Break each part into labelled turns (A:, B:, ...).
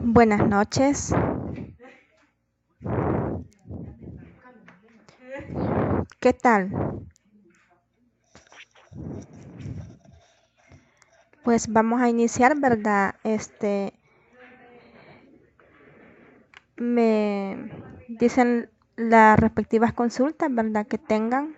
A: Buenas noches. ¿Qué tal? Pues vamos a iniciar, ¿verdad? Me dicen las respectivas consultas, ¿verdad? Que tengan.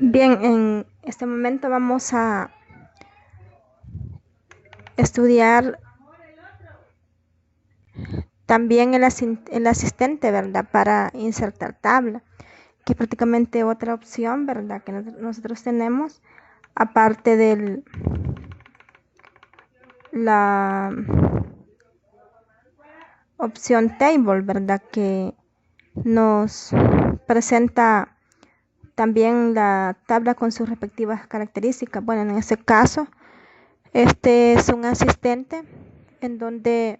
A: Bien, en este momento vamos a estudiar también el asistente, ¿verdad? Para insertar tabla, que es prácticamente otra opción, ¿verdad? Que nosotros tenemos, aparte de la opción table, ¿verdad? Que nos presenta también la tabla con sus respectivas características. Bueno, en este caso, este es un asistente en donde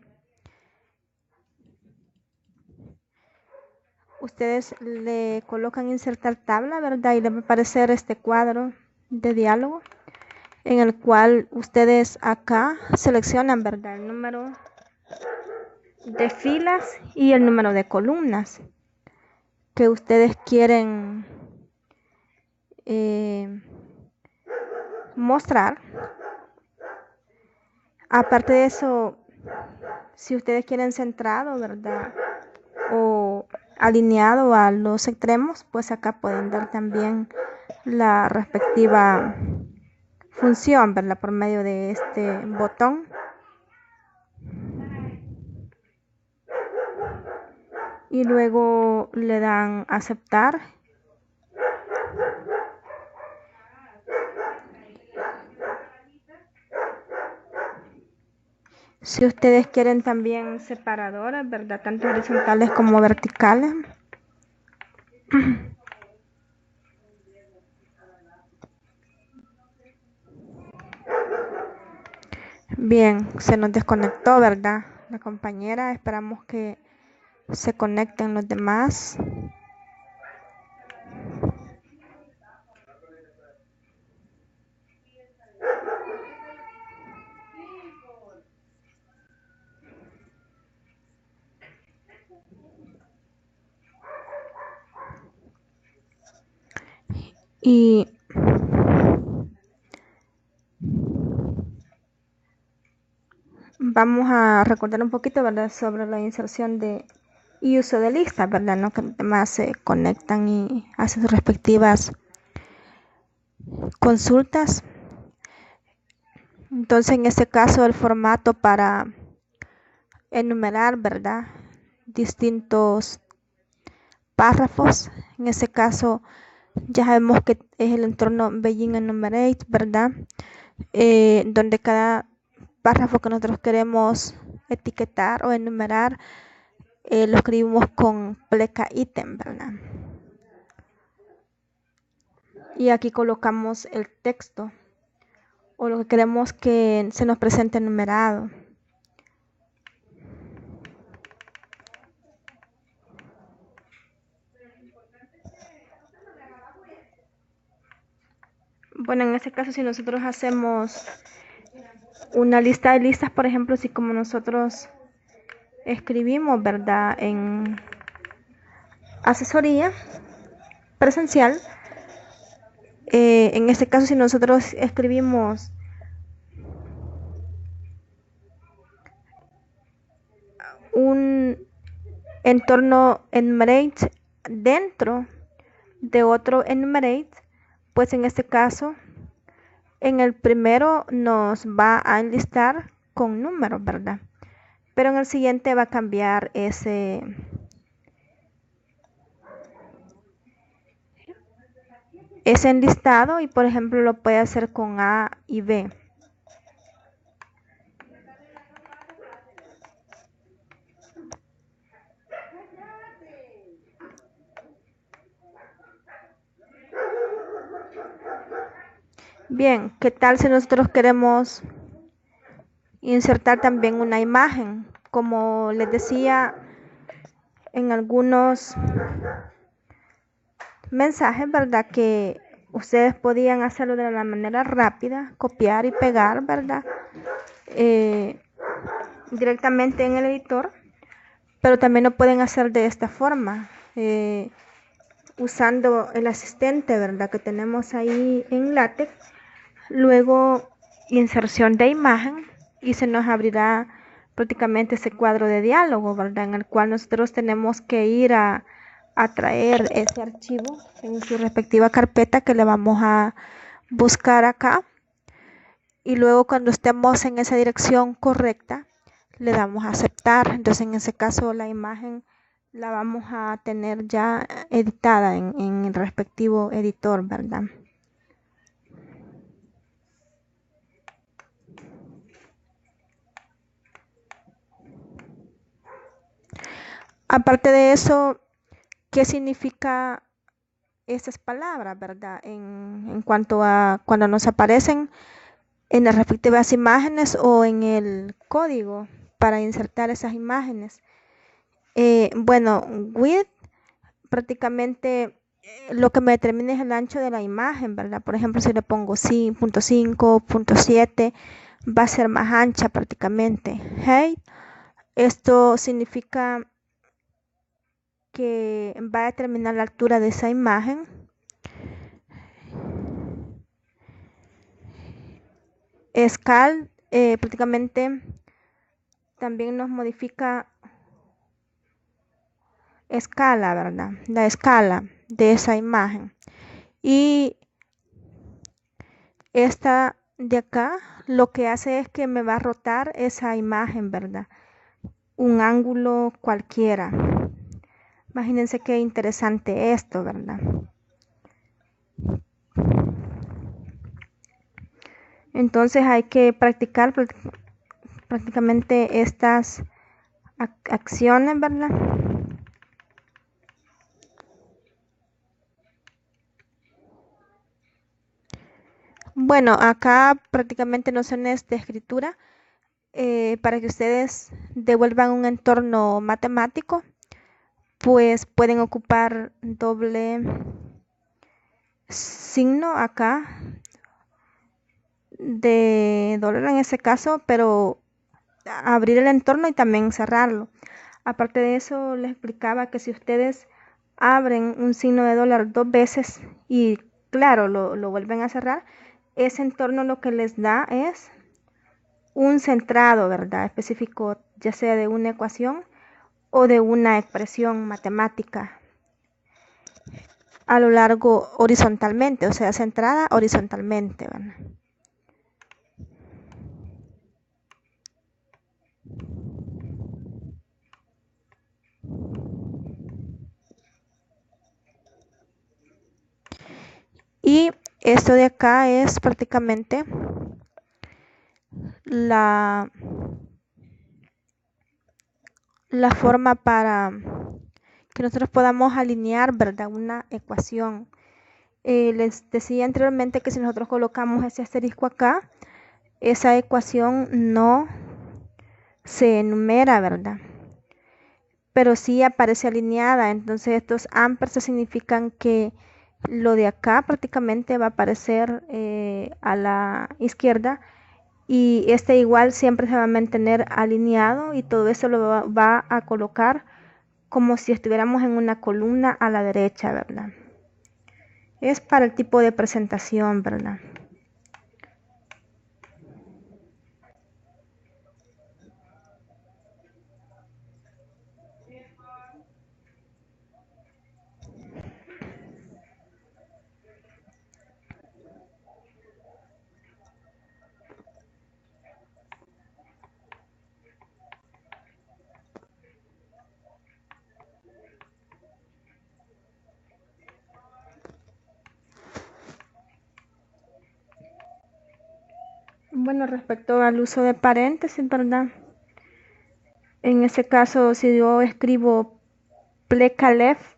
A: ustedes le colocan insertar tabla, ¿verdad? Y le va a aparecer este cuadro de diálogo en el cual ustedes acá seleccionan, ¿verdad? El número de filas y el número de columnas que ustedes quieren mostrar. Aparte de eso, si ustedes quieren centrado, ¿verdad? O alineado a los extremos, pues acá pueden dar también la respectiva función, ¿verdad? Por medio de este botón. Y luego le dan aceptar. Si ustedes quieren también separadoras, ¿verdad? Tanto horizontales como verticales. Bien, se nos desconectó, ¿verdad? La compañera, esperamos que se conecten los demás. Y vamos a recordar un poquito, ¿verdad? Sobre la inserción y uso de listas, ¿verdad? ¿No? Que los demás se conectan y hacen sus respectivas consultas. Entonces, en este caso, el formato para enumerar, ¿verdad? Distintos párrafos. En este caso, ya sabemos que es el entorno Begin Enumerate, ¿verdad? Donde cada párrafo que nosotros queremos etiquetar o enumerar, lo escribimos con pleca ítem, ¿verdad? Y aquí colocamos el texto o lo que queremos que se nos presente enumerado. Bueno, en este caso, si nosotros hacemos una lista de listas, por ejemplo, si como nosotros escribimos, ¿verdad? En asesoría presencial, en este caso, si nosotros escribimos un entorno enumerate dentro de otro enumerate, pues en este caso, en el primero nos va a enlistar con números, ¿verdad? Pero en el siguiente va a cambiar ese enlistado y por ejemplo lo puede hacer con A y B. Bien, ¿qué tal si nosotros queremos insertar también una imagen? Como les decía, en algunos mensajes, ¿verdad? Que ustedes podían hacerlo de la manera rápida, copiar y pegar, ¿verdad? Directamente en el editor, pero también lo pueden hacer de esta forma, usando el asistente, ¿verdad? Que tenemos ahí en LaTeX. Luego inserción de imagen y se nos abrirá prácticamente ese cuadro de diálogo, ¿verdad? En el cual nosotros tenemos que ir a traer ese archivo en su respectiva carpeta que le vamos a buscar acá y luego cuando estemos en esa dirección correcta le damos a aceptar. Entonces en ese caso la imagen la vamos a tener ya editada en el respectivo editor, ¿verdad? Aparte de eso, ¿qué significa estas palabras, verdad? En cuanto a cuando nos aparecen en las respectivas imágenes o en el código para insertar esas imágenes. Bueno, width prácticamente lo que me determina es el ancho de la imagen, ¿verdad? Por ejemplo, si le pongo 5.5, 0.7, va a ser más ancha prácticamente. Height, esto significa que va a determinar la altura de esa imagen. Scale prácticamente también nos modifica escala, ¿verdad? La escala de esa imagen. Y esta de acá lo que hace es que me va a rotar esa imagen, ¿verdad? Un ángulo cualquiera. Imagínense qué interesante esto, ¿verdad? Entonces hay que practicar prácticamente estas acciones, ¿verdad? Bueno, acá prácticamente nociones de escritura para que ustedes devuelvan un entorno matemático, pues pueden ocupar doble signo acá de dólar en ese caso, pero abrir el entorno y también cerrarlo. Aparte de eso, les explicaba que si ustedes abren un signo de dólar dos veces y claro, lo vuelven a cerrar, ese entorno lo que les da es un centrado, ¿verdad? Específico, ya sea de una ecuación o de una expresión matemática a lo largo horizontalmente, o sea, centrada horizontalmente, ¿verdad? Y esto de acá es prácticamente la forma para que nosotros podamos alinear, ¿verdad? Una ecuación. Les decía anteriormente que si nosotros colocamos ese asterisco acá, esa ecuación no se enumera, ¿verdad? Pero sí aparece alineada. Entonces estos ampersand significan que lo de acá prácticamente va a aparecer a la izquierda y este igual siempre se va a mantener alineado y todo eso va a colocar como si estuviéramos en una columna a la derecha, ¿verdad? Es para el tipo de presentación, ¿verdad? Bueno, respecto al uso de paréntesis, ¿verdad? En ese caso, si yo escribo Plekalef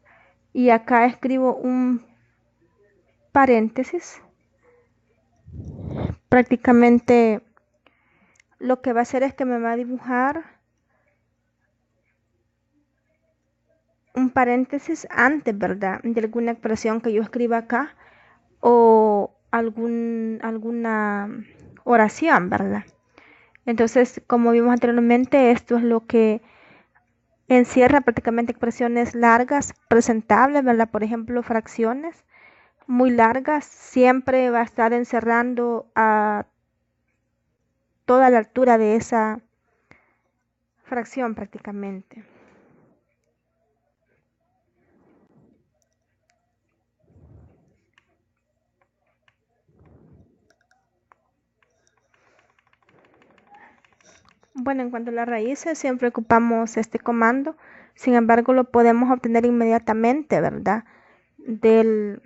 A: y acá escribo un paréntesis, prácticamente lo que va a hacer es que me va a dibujar un paréntesis antes, ¿verdad? De alguna expresión que yo escriba acá o alguna oración, ¿verdad? Entonces, como vimos anteriormente, esto es lo que encierra prácticamente expresiones largas, presentables, ¿verdad? Por ejemplo, fracciones muy largas, siempre va a estar encerrando a toda la altura de esa fracción prácticamente. Bueno, en cuanto a las raíces, siempre ocupamos este comando, sin embargo lo podemos obtener inmediatamente, ¿verdad? Del,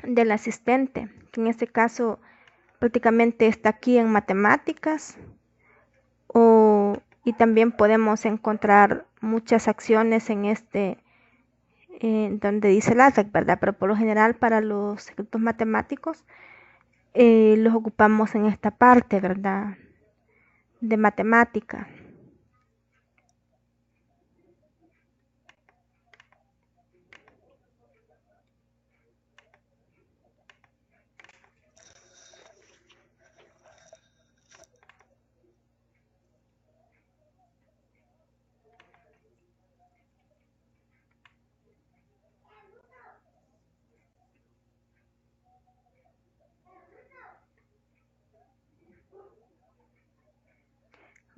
A: del asistente, que en este caso prácticamente está aquí en matemáticas, y también podemos encontrar muchas acciones en donde dice el ASAC, ¿verdad? Pero por lo general para los equipos matemáticos los ocupamos en esta parte, ¿verdad? De matemática.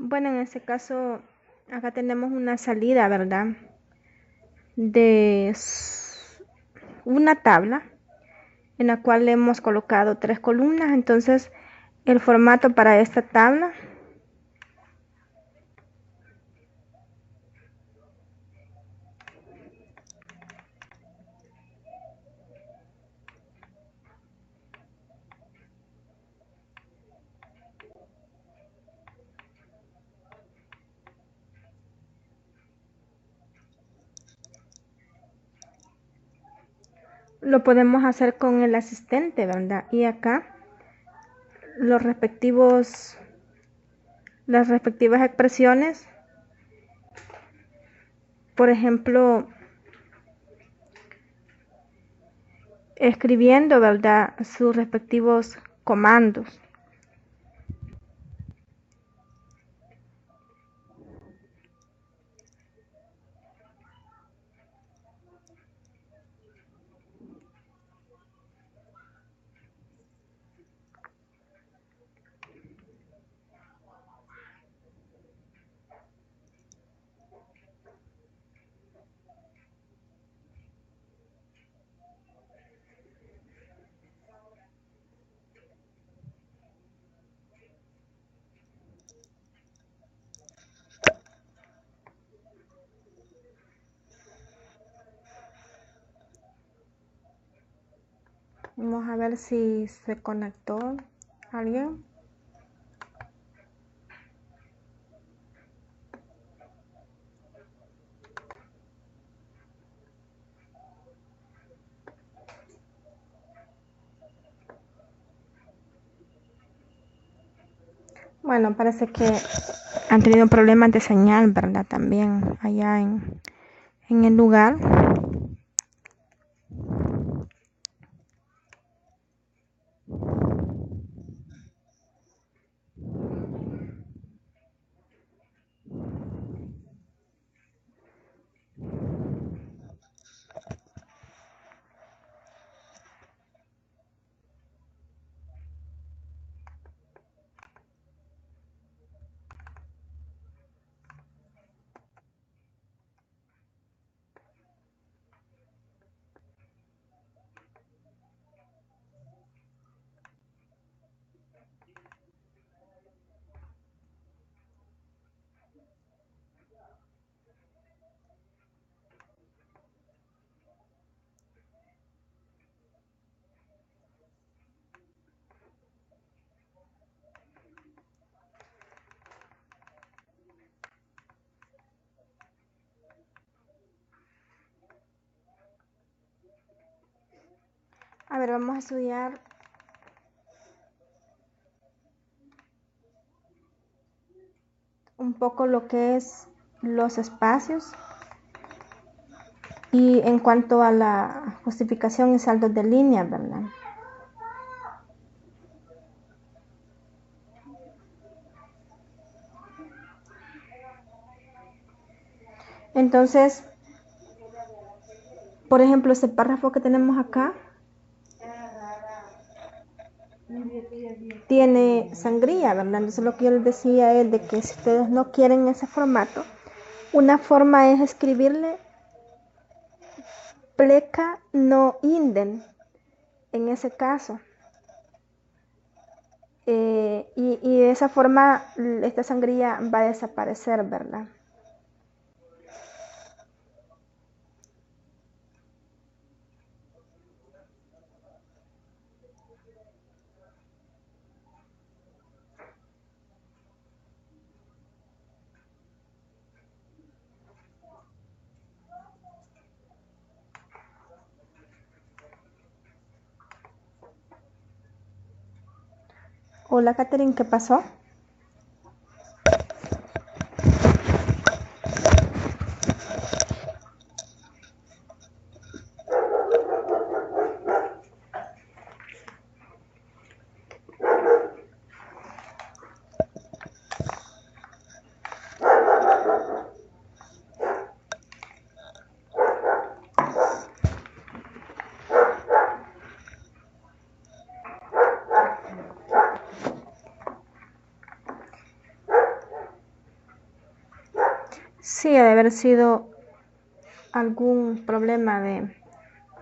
A: Bueno, en este caso, acá tenemos una salida, ¿verdad? De una tabla en la cual hemos colocado 3 columnas. Entonces, el formato para esta tabla lo podemos hacer con el asistente, ¿verdad? Y acá los respectivos, las respectivas expresiones, por ejemplo, escribiendo, ¿verdad? Sus respectivos comandos. Vamos a ver si se conectó alguien. Bueno, parece que han tenido problemas de señal, ¿verdad? También allá en el lugar. ver, vamos a estudiar un poco lo que es los espacios y en cuanto a la justificación y saldos de línea, ¿verdad? Entonces, por ejemplo, este párrafo que tenemos acá tiene sangría, ¿verdad? Entonces lo que yo les decía es de que si ustedes no quieren ese formato, una forma es escribirle pleca no inden en ese caso. Y de esa forma esta sangría va a desaparecer, ¿verdad? Hola, Catherine, ¿qué pasó? Sí, debe haber sido algún problema de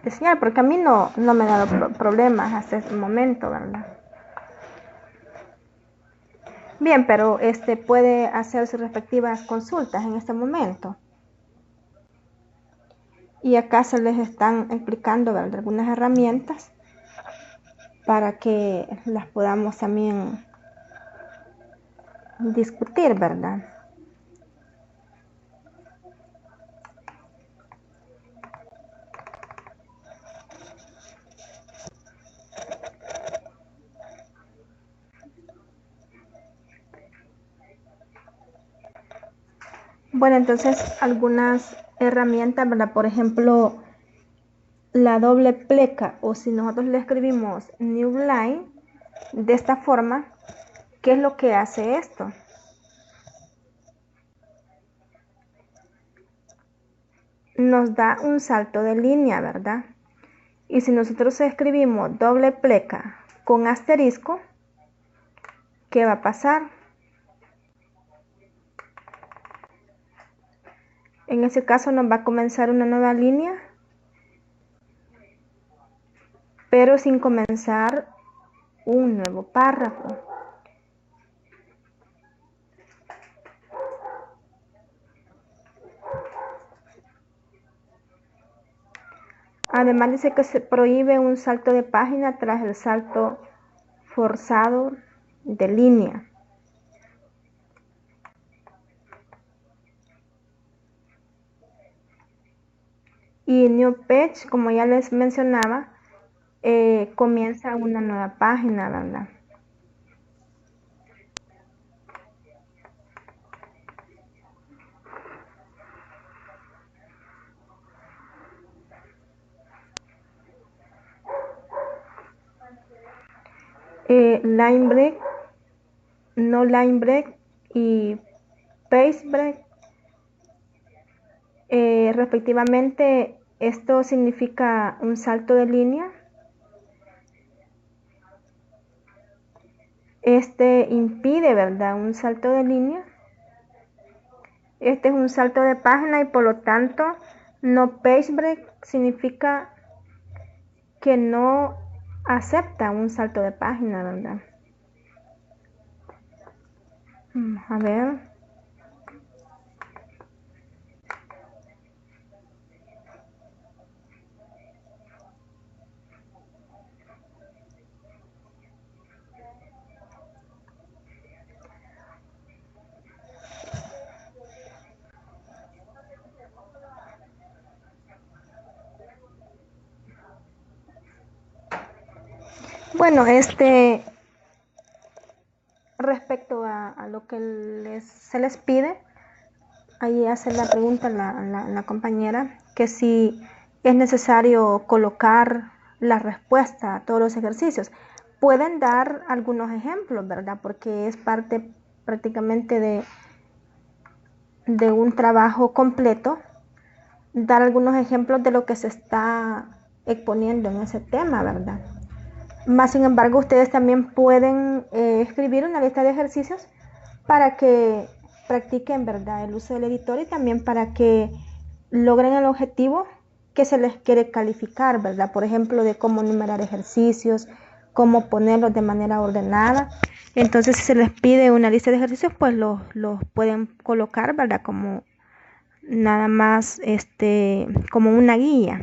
A: señal, porque a mí no me ha dado problemas hasta este momento, ¿verdad? Bien, pero puede hacer sus respectivas consultas en este momento. Y acá se les están explicando, ¿verdad?, algunas herramientas para que las podamos también discutir, ¿verdad? Bueno, entonces algunas herramientas, ¿verdad? Por ejemplo, la doble pleca, o si nosotros le escribimos new line de esta forma, ¿qué es lo que hace esto? Nos da un salto de línea, ¿verdad? Y si nosotros escribimos doble pleca con asterisco, ¿qué va a pasar? En ese caso nos va a comenzar una nueva línea, pero sin comenzar un nuevo párrafo. Además dice que se prohíbe un salto de página tras el salto forzado de línea. Y New Page, como ya les mencionaba, comienza una nueva página, ¿verdad? Line break, no line break y page break, respectivamente, esto significa un salto de línea. Impide, ¿verdad?, un salto de línea. Este es un salto de página y por lo tanto no page break significa que no acepta un salto de página, ¿verdad? A ver. Bueno, respecto a lo que se les pide, ahí hace la pregunta la compañera, que si es necesario colocar la respuesta a todos los ejercicios. Pueden dar algunos ejemplos, ¿verdad? Porque es parte prácticamente de un trabajo completo, dar algunos ejemplos de lo que se está exponiendo en ese tema, ¿verdad? Más sin embargo, ustedes también pueden escribir una lista de ejercicios para que practiquen, ¿verdad?, el uso del editor y también para que logren el objetivo que se les quiere calificar, ¿verdad? Por ejemplo, de cómo numerar ejercicios, cómo ponerlos de manera ordenada. Entonces, si se les pide una lista de ejercicios, pues los pueden colocar, ¿verdad? Como nada más, como una guía.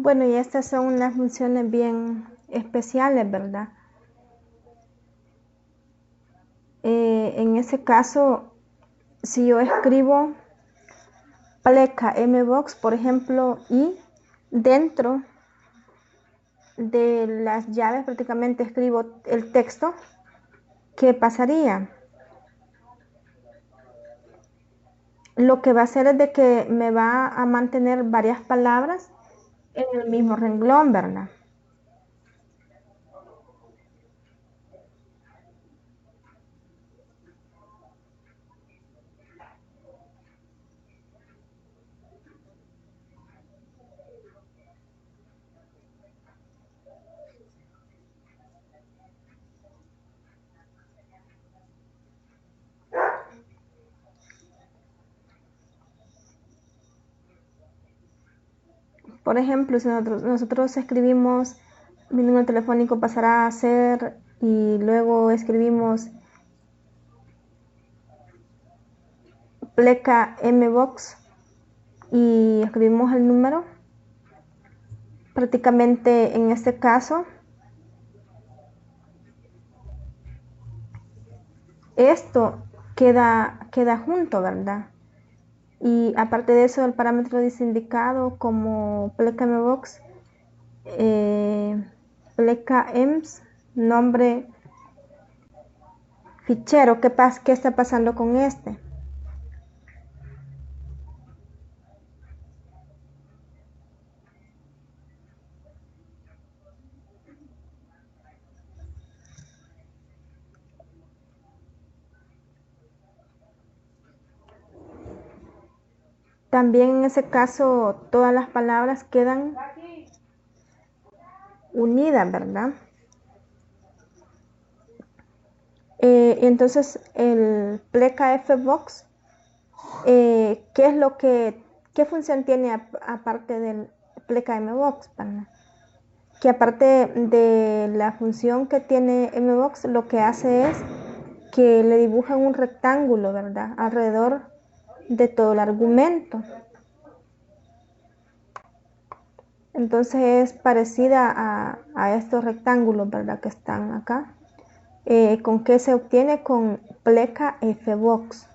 A: Bueno, y estas son unas funciones bien especiales, ¿verdad? En ese caso, si yo escribo pleca mbox, por ejemplo, y dentro de las llaves prácticamente escribo el texto, ¿qué pasaría? Lo que va a hacer es de que me va a mantener varias palabras en el mismo renglón, ¿verdad? Por ejemplo, si nosotros escribimos mi número telefónico pasará a ser y luego escribimos pleca mbox y escribimos el número, prácticamente en este caso esto queda junto, ¿verdad? Y aparte de eso, el parámetro indicado como pleca mbox, pleca ems, nombre fichero. ¿Qué está pasando con este? También en ese caso todas las palabras quedan unidas, ¿verdad? Entonces el pleca fbox, ¿qué función tiene aparte del pleca mbox, ¿verdad? Que aparte de la función que tiene mbox, lo que hace es que le dibujan un rectángulo, ¿verdad?, alrededor de todo el argumento. Entonces es parecida a estos rectángulos, ¿verdad?, que están acá. ¿Con qué se obtiene? Con pleca fbox.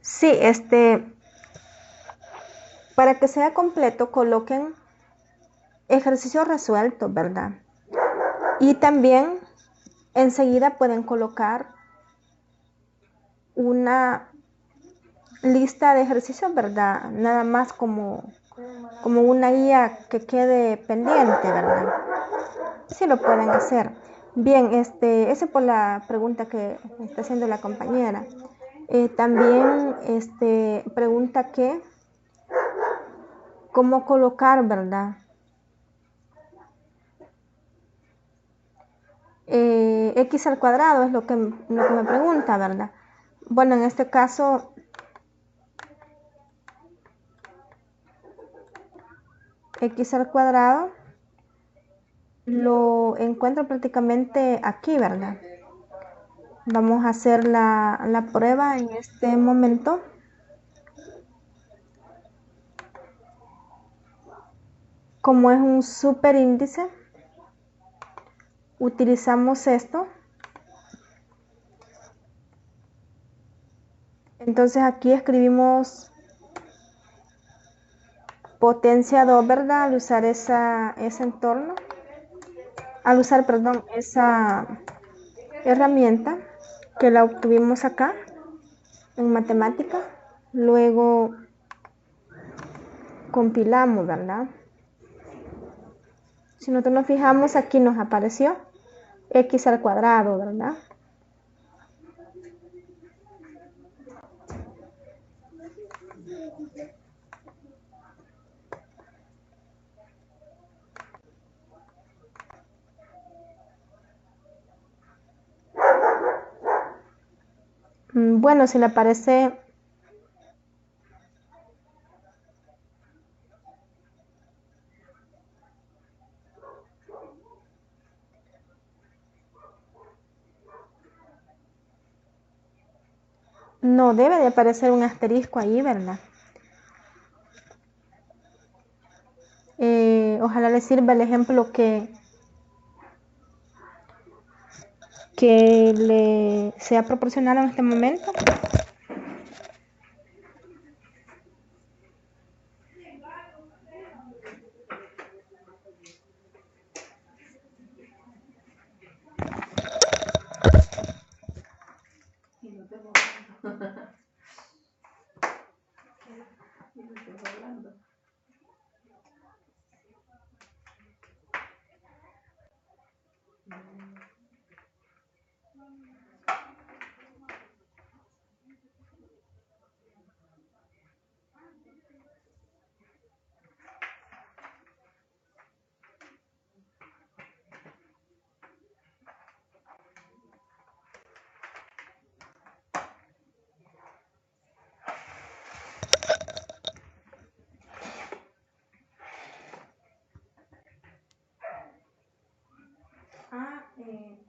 A: Sí, para que sea completo, coloquen ejercicios resueltos, ¿verdad? Y también enseguida pueden colocar una lista de ejercicios, ¿verdad? Nada más como una guía que quede pendiente, ¿verdad? Sí lo pueden hacer. Bien, esa por la pregunta que está haciendo la compañera. También pregunta que cómo colocar, ¿verdad? X al cuadrado es lo que me pregunta, ¿verdad? Bueno, en este caso, X al cuadrado lo encuentro prácticamente aquí, ¿verdad? Vamos a hacer la prueba en este momento. Como es un superíndice, utilizamos esto. Entonces aquí escribimos potencia 2, ¿verdad? Al usar ese entorno, al usar, perdón, esa herramienta que la obtuvimos acá en matemática. Luego compilamos, ¿verdad? Si nosotros nos fijamos, aquí nos apareció x al cuadrado, ¿verdad? Bueno, si le parece, no debe de aparecer un asterisco ahí, ¿verdad? Ojalá les sirva el ejemplo que le sea proporcionado en este momento.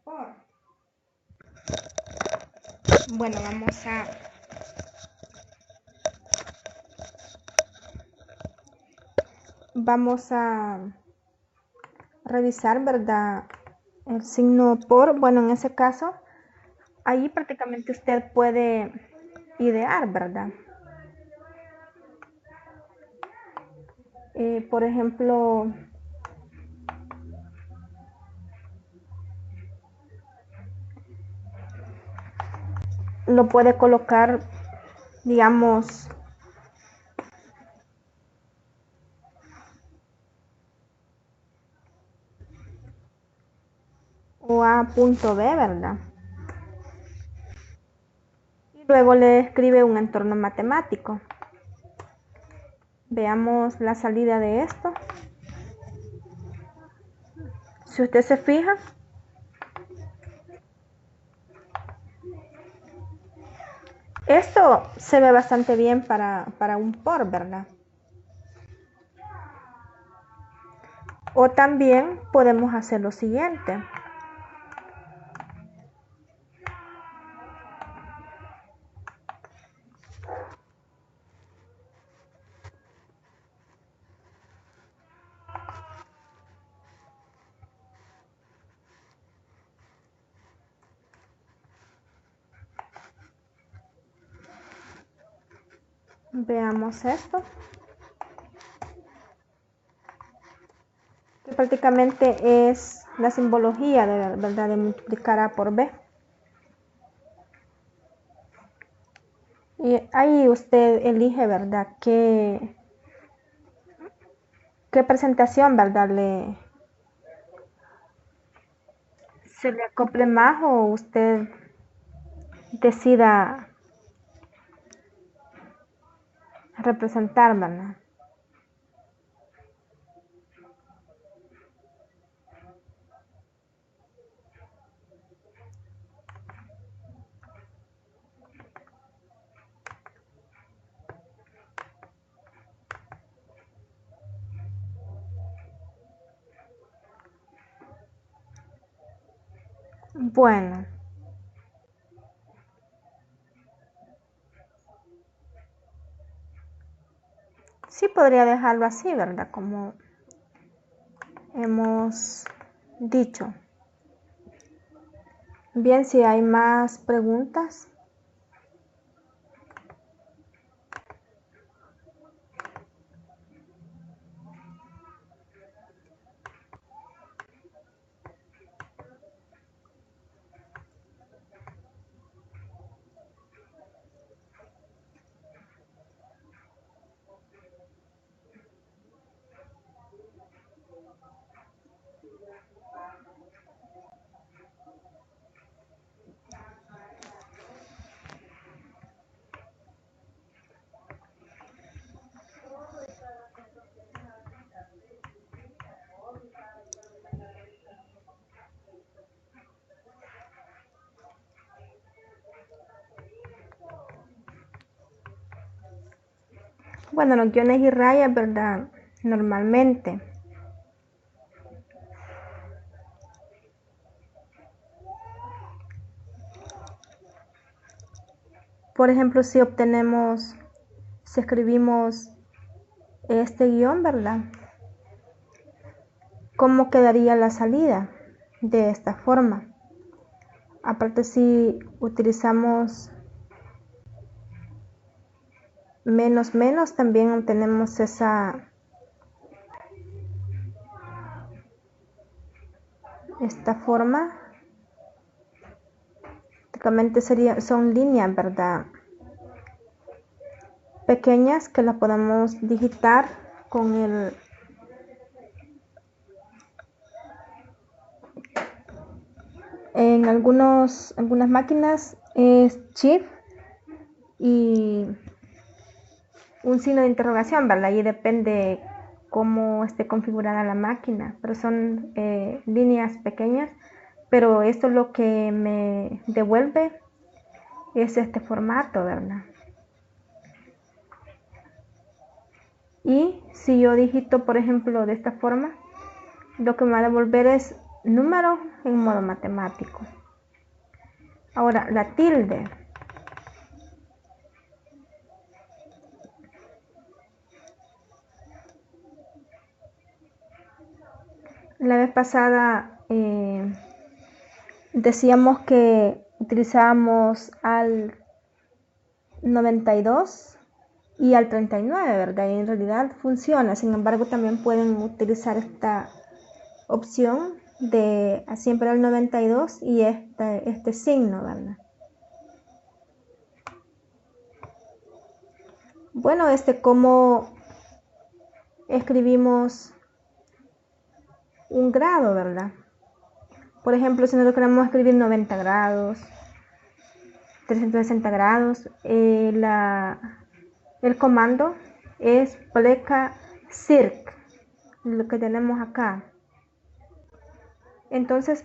A: Por. Bueno, vamos a revisar, ¿verdad? El signo por, bueno, en ese caso, ahí prácticamente usted puede idear, ¿verdad? Por ejemplo, lo puede colocar, digamos, o a punto B, ¿verdad? Y luego le escribe un entorno matemático. Veamos la salida de esto. Si usted se fija, esto se ve bastante bien para un por, ¿verdad? O también podemos hacer lo siguiente. Veamos esto. prácticamente es la simbología de, ¿verdad?, de multiplicar A por B. Y ahí usted elige, ¿verdad?, qué presentación, ¿verdad?, se le acople más, o usted decida representar, ¿verdad? Bueno, sí podría dejarlo así, ¿verdad?, como hemos dicho. Bien, si hay más preguntas. Bueno, los guiones y rayas, ¿verdad?, normalmente por ejemplo, si escribimos este guión, ¿verdad?, ¿cómo quedaría la salida? De esta forma. Aparte, si utilizamos menos menos, también obtenemos esta forma. Prácticamente son líneas, ¿verdad?, pequeñas, que las podemos digitar con en algunas máquinas es Shift y un signo de interrogación, ¿verdad? Y depende cómo esté configurada la máquina, pero son líneas pequeñas, pero esto lo que me devuelve es este formato, ¿verdad? Y si yo digito, por ejemplo, de esta forma, lo que me va a devolver es número en modo matemático. Ahora, la tilde. La vez pasada decíamos que utilizábamos al 92 y al 39, ¿verdad? Y en realidad funciona. Sin embargo, también pueden utilizar esta opción de siempre al 92 y este signo, ¿verdad? Bueno, cómo escribimos un grado, ¿verdad? Por ejemplo, si nosotros queremos escribir 90 grados, 360 grados, el comando es pleca circ, lo que tenemos acá. Entonces,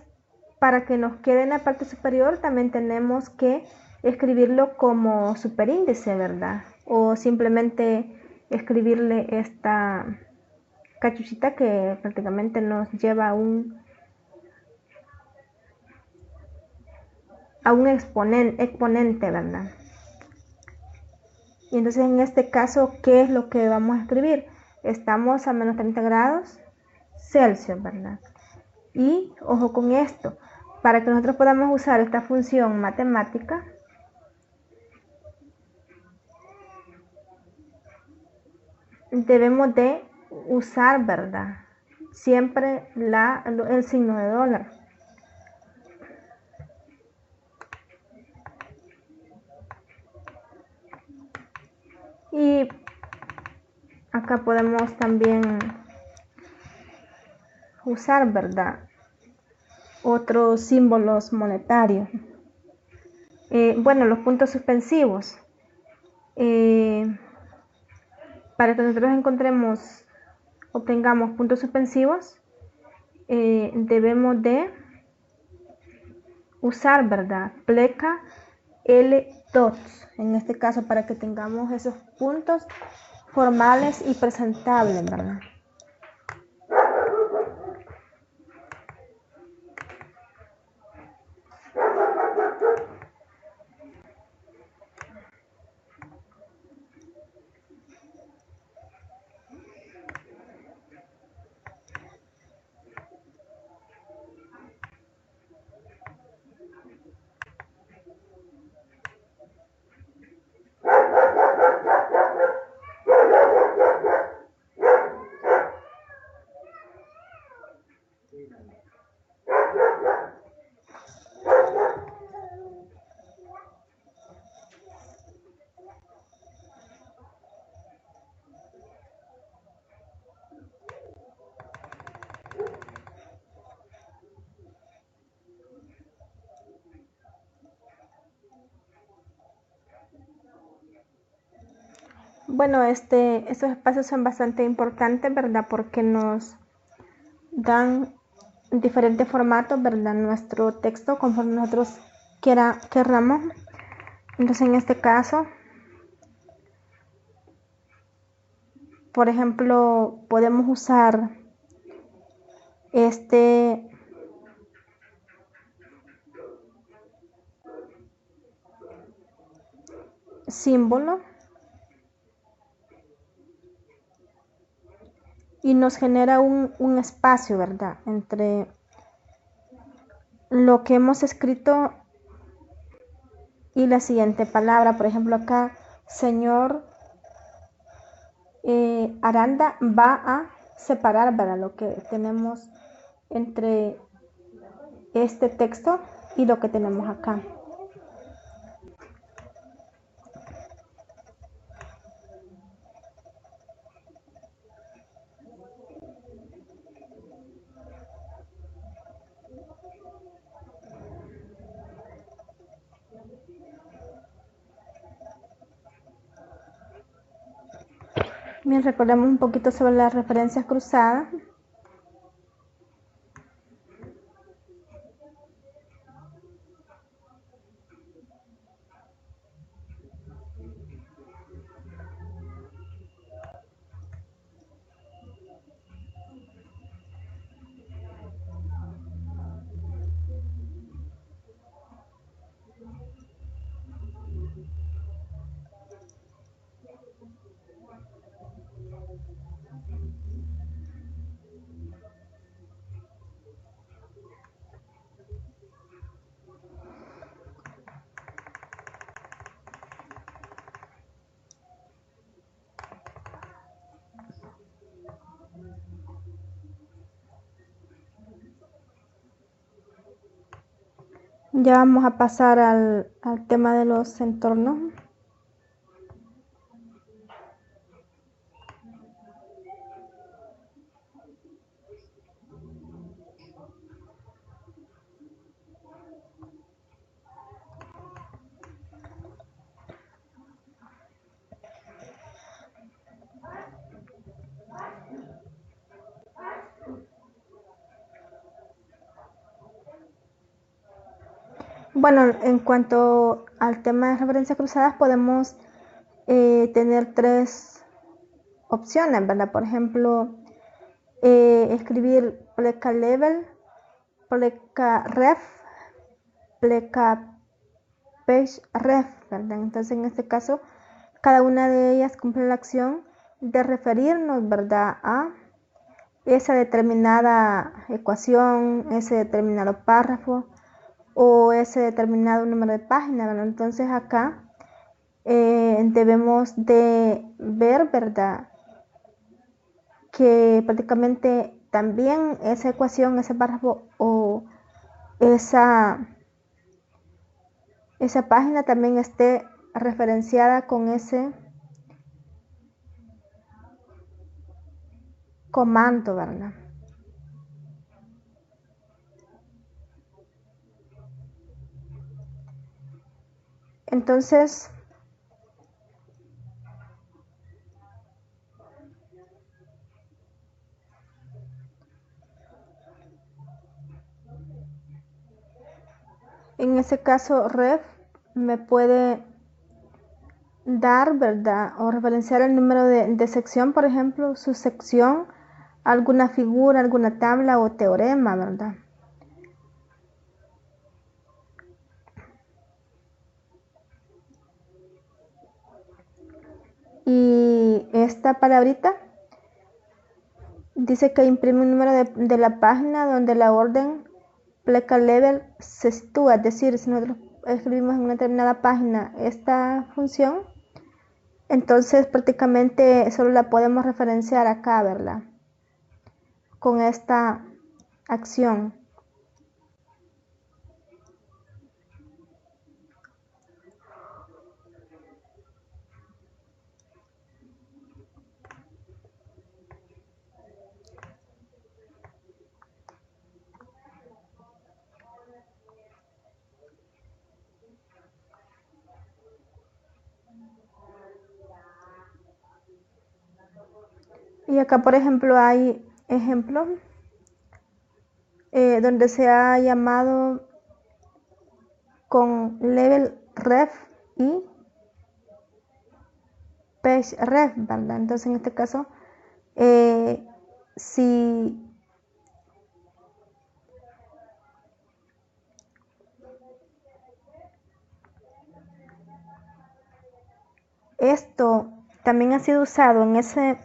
A: para que nos quede en la parte superior, también tenemos que escribirlo como superíndice, ¿verdad? O simplemente escribirle esta cachuchita que prácticamente nos lleva a un exponente, ¿verdad? Y entonces en este caso, ¿qué es lo que vamos a escribir? Estamos a menos 30 grados Celsius, ¿verdad? Y ojo con esto, para que nosotros podamos usar esta función matemática, debemos de usar, ¿verdad?, siempre el signo de dólar. Y acá podemos también usar, ¿verdad?, otros símbolos monetarios. Bueno, los puntos suspensivos. Para que nosotros obtengamos puntos suspensivos, debemos de usar, ¿verdad?, pleca L dots, en este caso, para que tengamos esos puntos formales y presentables, ¿verdad? Bueno, estos espacios son bastante importantes, ¿verdad?, porque nos dan diferentes formatos, ¿verdad?, nuestro texto conforme nosotros queramos. Entonces, en este caso, por ejemplo, podemos usar este símbolo y nos genera un espacio, ¿verdad?, entre lo que hemos escrito y la siguiente palabra. Por ejemplo, acá, señor Aranda va a separar, ¿verdad?, lo que tenemos entre este texto y lo que tenemos acá. Bien, recordemos un poquito sobre las referencias cruzadas. Ya vamos a pasar al tema de los entornos. Bueno, en cuanto al tema de referencias cruzadas, podemos tener tres opciones, ¿verdad? Por ejemplo, escribir pleca level, pleca ref, pleca page ref, ¿verdad? Entonces, en este caso, cada una de ellas cumple la acción de referirnos, ¿verdad?, a esa determinada ecuación, ese determinado párrafo o ese determinado número de página, ¿verdad? Entonces acá debemos de ver, ¿verdad?, que prácticamente también esa ecuación, ese párrafo o esa página también esté referenciada con ese comando, ¿verdad? Entonces, en ese caso, ref me puede dar, ¿verdad? O referenciar el número de sección, por ejemplo, su sección, alguna figura, alguna tabla o teorema, ¿verdad? Y esta palabrita dice que imprime un número de la página donde la orden pleca level se sitúa, es decir, si nosotros escribimos en una determinada página esta función, entonces prácticamente solo la podemos referenciar acá, ¿verdad? Con esta acción. Y acá, por ejemplo, hay ejemplos donde se ha llamado con level ref y page ref, ¿verdad? Entonces, en este caso, si esto también ha sido usado en esa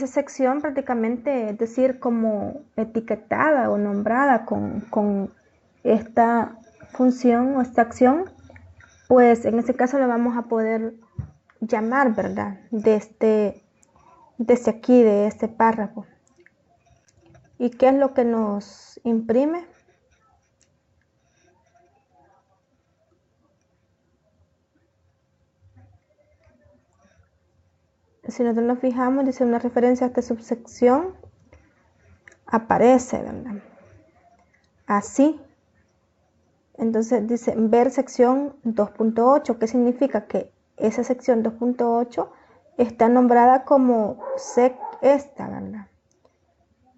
A: sección prácticamente, es decir, como etiquetada o nombrada con esta función o esta acción, pues en este caso la vamos a poder llamar, ¿verdad? Desde aquí, de este párrafo. ¿Y qué es lo que nos imprime? Si nosotros nos fijamos, dice una referencia a esta subsección, aparece, ¿verdad? Así. Entonces dice ver sección 2.8, ¿qué significa? Que esa sección 2.8 está nombrada como sec esta, ¿verdad?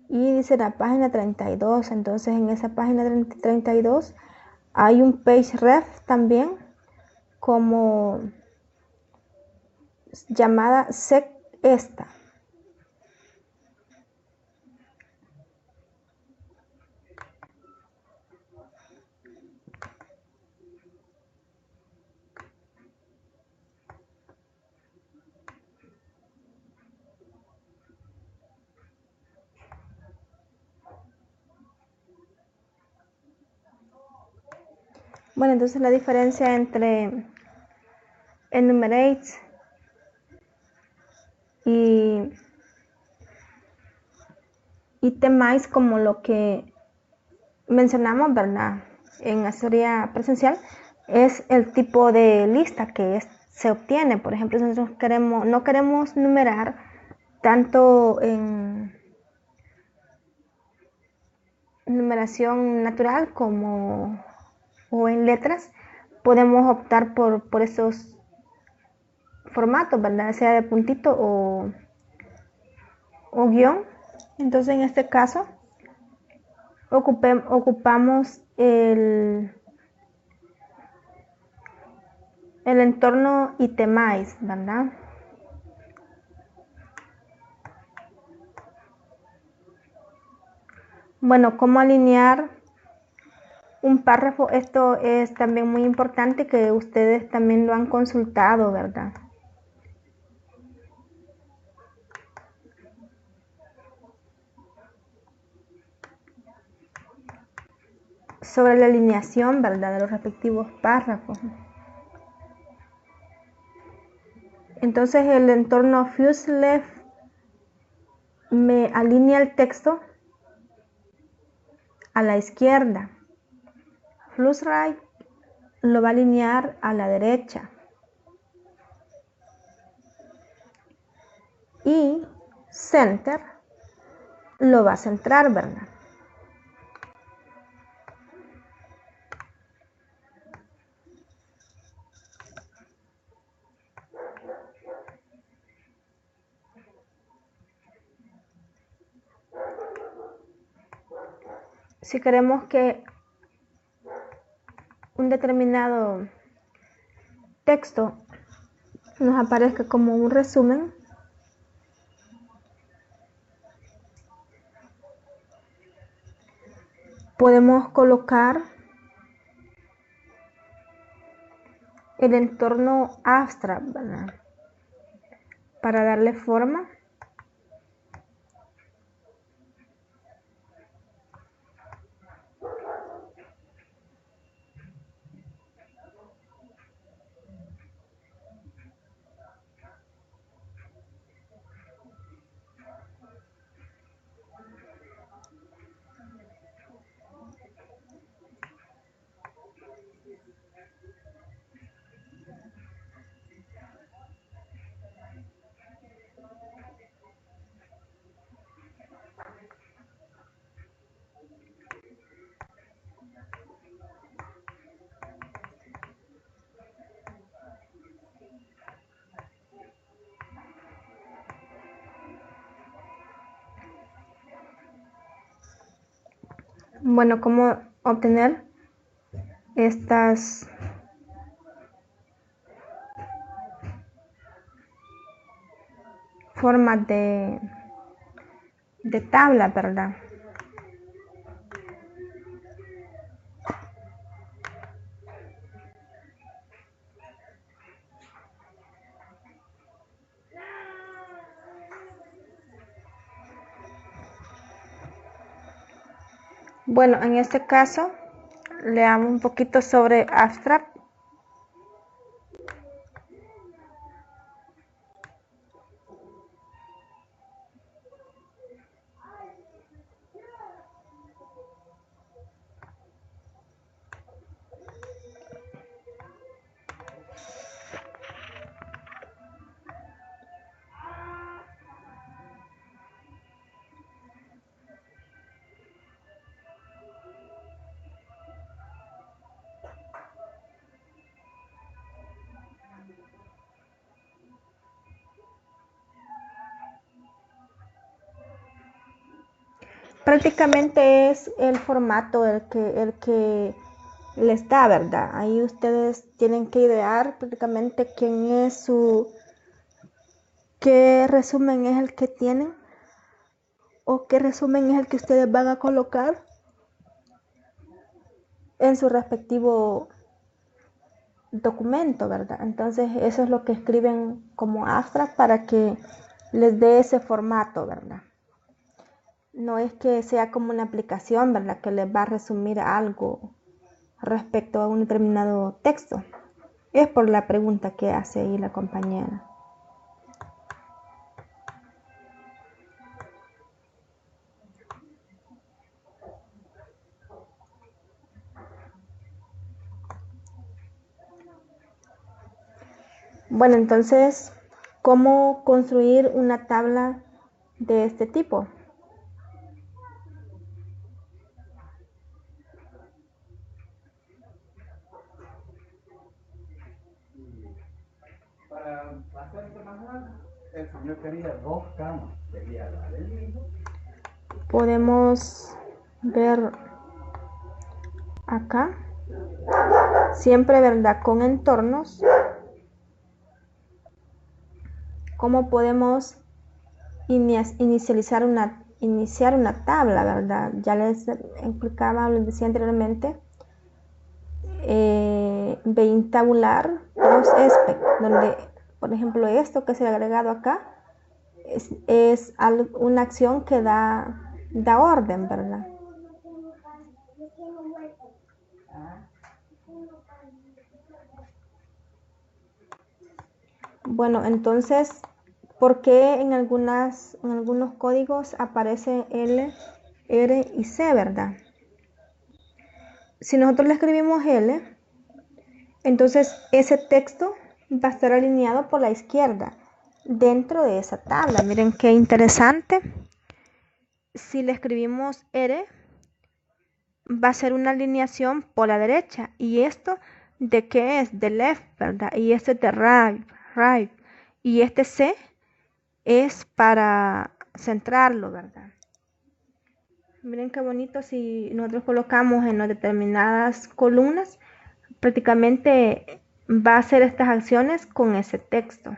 A: Y dice la página 32, entonces en esa página 32 hay un page ref también como llamada sec esta. Bueno, entonces la diferencia entre enumerate y itemize, como lo que mencionamos, ¿verdad? En asesoría presencial, es el tipo de lista que se obtiene. Por ejemplo, si nosotros no queremos numerar tanto en numeración natural como o en letras, podemos optar por esos formatos, ¿verdad? Sea de puntito o guión. Entonces, en este caso, ocupamos el entorno itemize, ¿verdad? Bueno, cómo alinear un párrafo, esto es también muy importante, que ustedes también lo han consultado, ¿verdad? Sobre la alineación, ¿verdad? De los respectivos párrafos. Entonces el entorno Fuse Left me alinea el texto a la izquierda. Fuse Right lo va a alinear a la derecha. Y Center lo va a centrar, ¿verdad? Si queremos que un determinado texto nos aparezca como un resumen, podemos colocar el entorno abstract, ¿verdad? Para darle forma. Bueno, ¿cómo obtener estas formas de tabla, ¿verdad? Bueno, en este caso leamos un poquito sobre abstract. Prácticamente es el formato el que les da, ¿verdad? Ahí ustedes tienen que idear prácticamente qué resumen es el que tienen o qué resumen es el que ustedes van a colocar en su respectivo documento, ¿verdad? Entonces eso es lo que escriben como abstract para que les dé ese formato, ¿verdad? No es que sea como una aplicación, ¿verdad? Que les va a resumir algo respecto a un determinado texto. Es por la pregunta que hace ahí la compañera. Bueno, entonces, ¿cómo construir una tabla de este tipo?
B: Para hacerse más largo, el señor quería 2 camas, quería la del hijo.
A: Podemos ver acá, siempre, ¿verdad? Con entornos, cómo podemos iniciar una tabla, ¿verdad? Ya les explicaba, les decía anteriormente, vein tabular los aspects, donde, por ejemplo, esto que se ha agregado acá es una acción que da orden, ¿verdad? Bueno, entonces, ¿por qué en algunos códigos aparece L, R y C, verdad? Si nosotros le escribimos L, entonces ese texto va a estar alineado por la izquierda dentro de esa tabla. Miren qué interesante. Si le escribimos R, va a ser una alineación por la derecha. ¿Y esto de qué es? De left, ¿verdad? Y este de right, right. Y este C es para centrarlo, ¿verdad? Miren qué bonito si nosotros colocamos en las determinadas columnas, prácticamente va a hacer estas acciones con ese texto.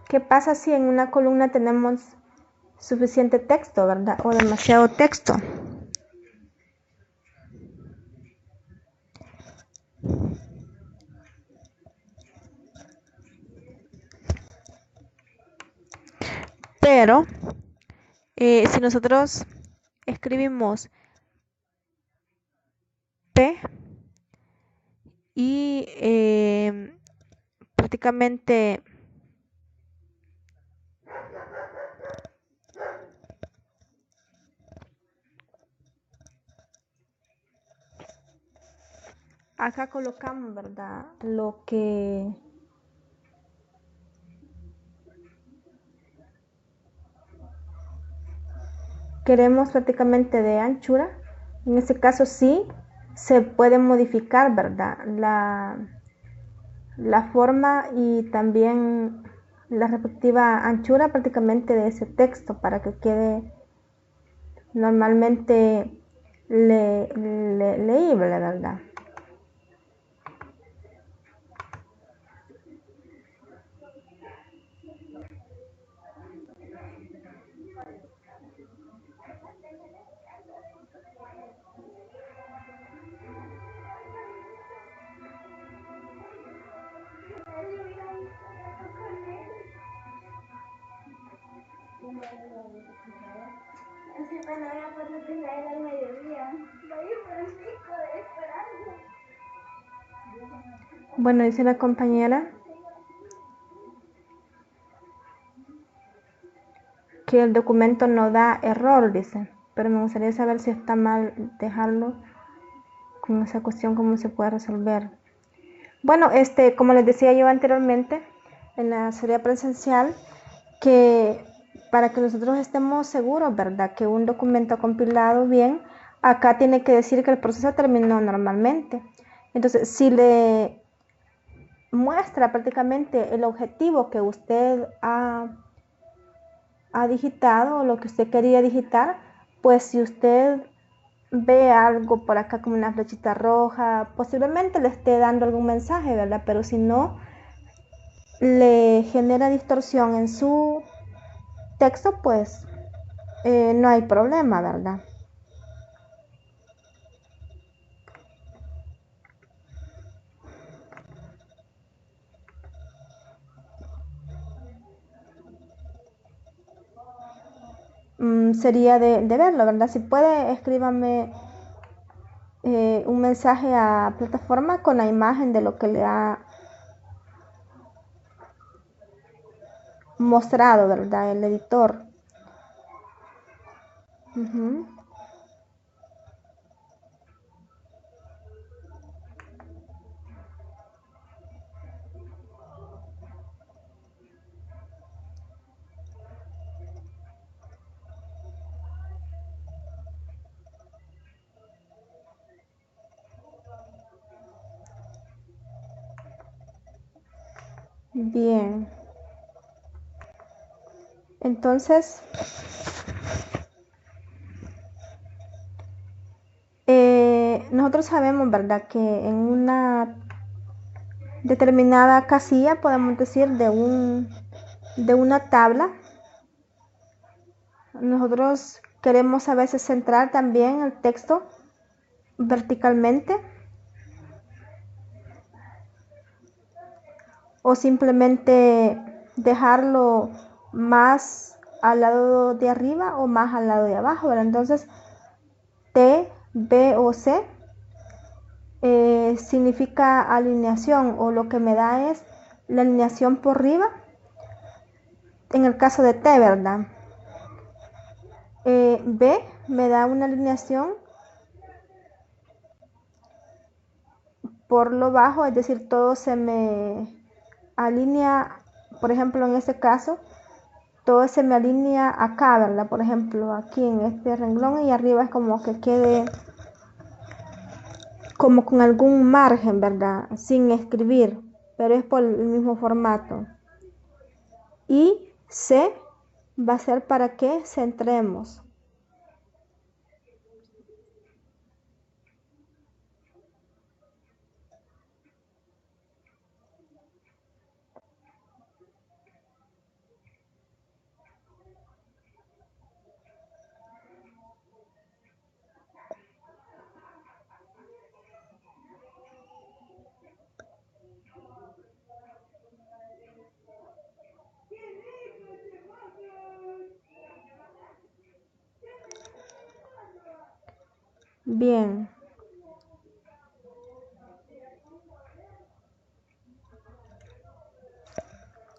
A: ¿Qué pasa si en una columna tenemos suficiente texto, verdad? O demasiado texto. Pero si nosotros escribimos P y prácticamente acá colocamos, ¿verdad? Lo que queremos prácticamente de anchura. En este caso sí se puede modificar, ¿verdad? La forma y también la respectiva anchura prácticamente de ese texto para que quede normalmente leíble, ¿verdad? Bueno, dice la compañera que el documento no da error, dice, pero me gustaría saber si está mal dejarlo con esa cuestión, cómo se puede resolver. Bueno, como les decía yo anteriormente, en la serie presencial, que para que nosotros estemos seguros, ¿verdad? Que un documento compilado bien, acá tiene que decir que el proceso terminó normalmente. Entonces, si le muestra prácticamente el objetivo que usted ha digitado o lo que usted quería digitar, pues si usted ve algo por acá como una flechita roja, posiblemente le esté dando algún mensaje, ¿verdad? Pero si no le genera distorsión en su texto, pues no hay problema, ¿verdad? Sería de verlo, ¿verdad? Si puede, escríbame un mensaje a plataforma con la imagen de lo que le ha mostrado, ¿verdad? El editor. Bien. Entonces, nosotros sabemos, ¿verdad? Que en una determinada casilla, podemos decir, de una tabla, nosotros queremos a veces centrar también el texto verticalmente o simplemente dejarlo más al lado de arriba o más al lado de abajo, ¿verdad? Entonces, T, B o C significa alineación, o lo que me da es la alineación por arriba en el caso de T, ¿verdad? B me da una alineación por lo bajo, es decir, todo se me alinea, por ejemplo, en este caso, todo se me alinea acá, ¿verdad? Por ejemplo, aquí en este renglón, y arriba es como que quede como con algún margen, ¿verdad? Sin escribir, pero es por el mismo formato. Y C va a ser para que centremos. Bien.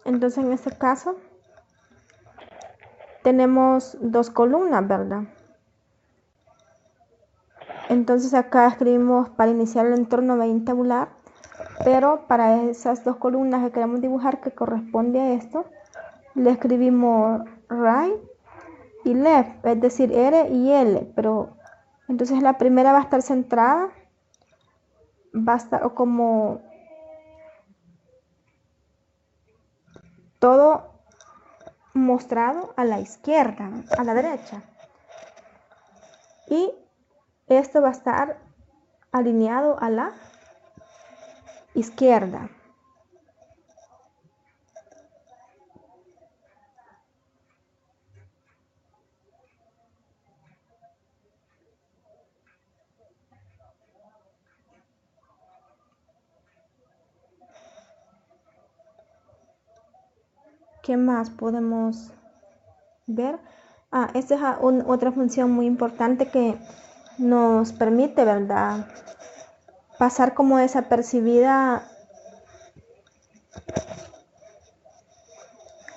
A: Entonces en este caso tenemos dos columnas, ¿verdad? Entonces acá escribimos para iniciar el entorno main tabular, pero para esas dos columnas que queremos dibujar que corresponde a esto, le escribimos right y left, es decir, R y L, pero entonces la primera va a estar centrada, va a estar como todo mostrado a la izquierda, a la derecha, y esto va a estar alineado a la izquierda. ¿Qué más podemos ver? Esta es otra función muy importante que nos permite, ¿verdad?, pasar como desapercibida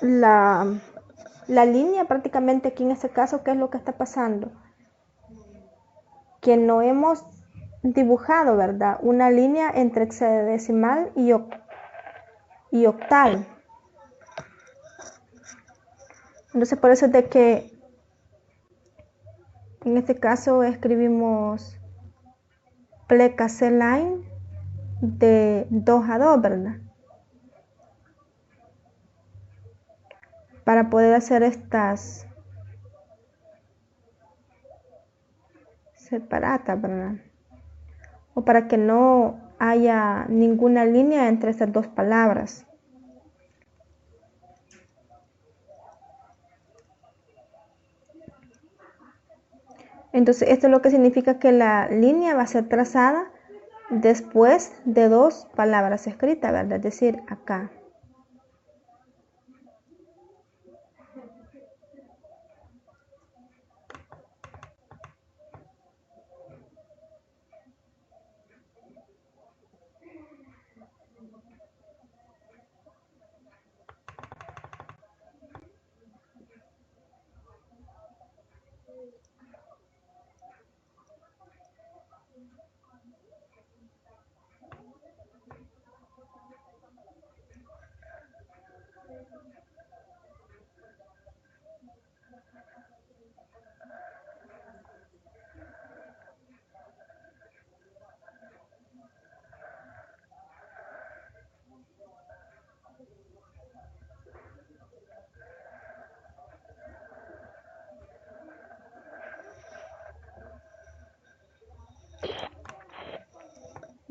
A: la línea prácticamente aquí en este caso. ¿Qué es lo que está pasando? Que no hemos dibujado, ¿verdad?, una línea entre hexadecimal y octal. Entonces por eso es de que en este caso escribimos pleca C-line de 2 a 2, ¿verdad?, para poder hacer estas separatas, ¿verdad?, o para que no haya ninguna línea entre estas dos palabras. Entonces esto es lo que significa que la línea va a ser trazada después de dos palabras escritas, ¿verdad?, es decir, acá.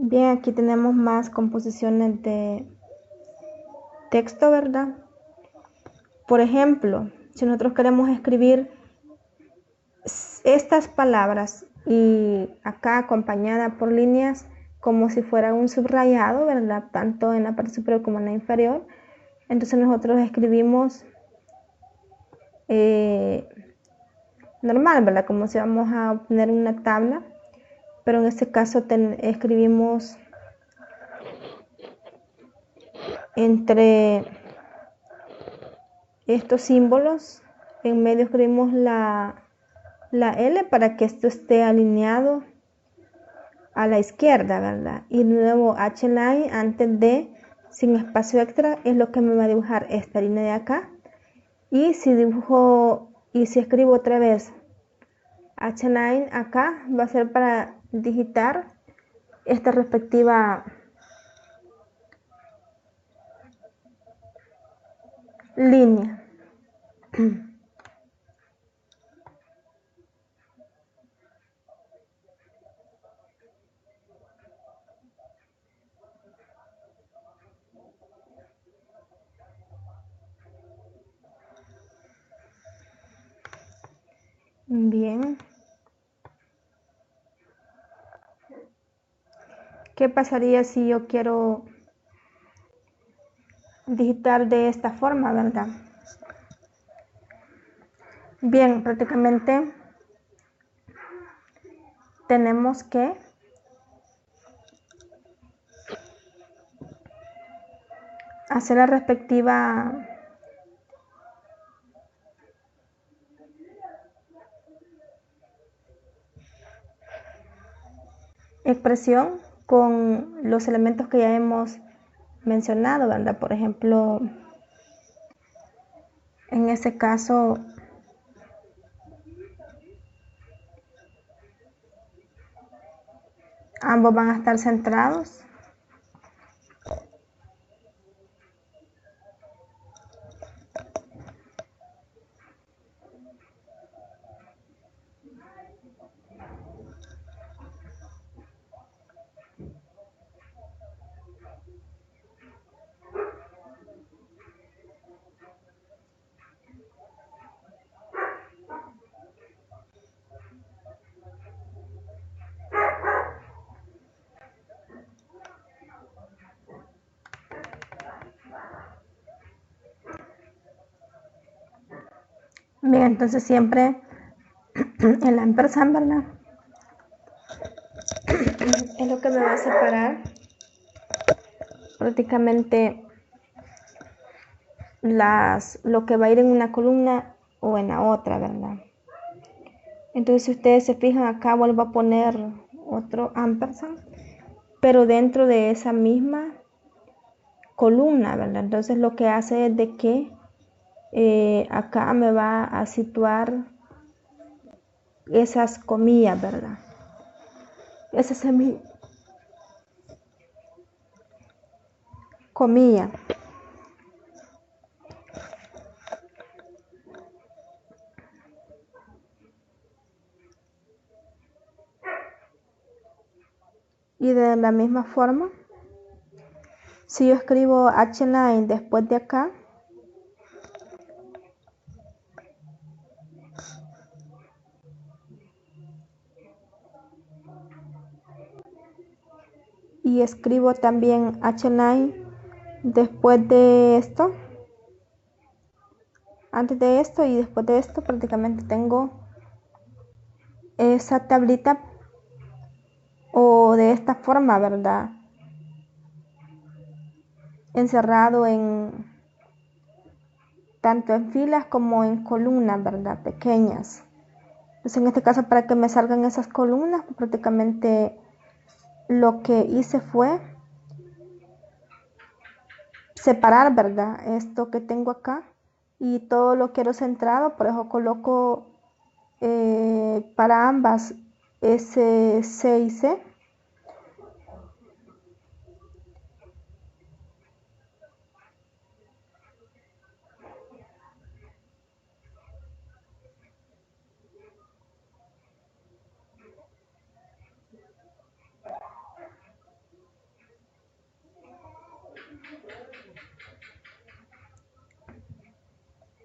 A: Bien, aquí tenemos más composiciones de texto, ¿verdad? Por ejemplo, si nosotros queremos escribir estas palabras y acá acompañada por líneas como si fuera un subrayado, ¿verdad? Tanto en la parte superior como en la inferior. Entonces nosotros escribimos normal, ¿verdad? Como si vamos a obtener una tabla, pero en este caso escribimos entre estos símbolos, en medio escribimos la L para que esto esté alineado a la izquierda, ¿verdad? Y luego H-line antes de, sin espacio extra, es lo que me va a dibujar esta línea de acá. Y si escribo otra vez H-line acá, va a ser para digitar esta respectiva línea. Bien. ¿Qué pasaría si yo quiero digitar de esta forma, verdad? Bien, prácticamente tenemos que hacer la respectiva expresión con los elementos que ya hemos mencionado, ¿verdad? Por ejemplo, en este caso, ambos van a estar centrados. Bien, entonces siempre el ampersand, ¿verdad? Es lo que me va a separar prácticamente lo que va a ir en una columna o en la otra, ¿verdad? Entonces, si ustedes se fijan acá, vuelvo a poner otro ampersand, pero dentro de esa misma columna, ¿verdad? Entonces, lo que hace es de que acá me va a situar esas comillas, ¿verdad? Esa comilla. Y de la misma forma, si yo escribo H-line después de acá, y escribo también H-line después de esto, antes de esto y después de esto, prácticamente tengo esa tablita o de esta forma, ¿verdad? Encerrado tanto en filas como en columnas, ¿verdad? Pequeñas. Entonces, en este caso, para que me salgan esas columnas, prácticamente lo que hice fue separar, ¿verdad? Esto que tengo acá y todo lo quiero centrado, por eso coloco para ambas S, C y C.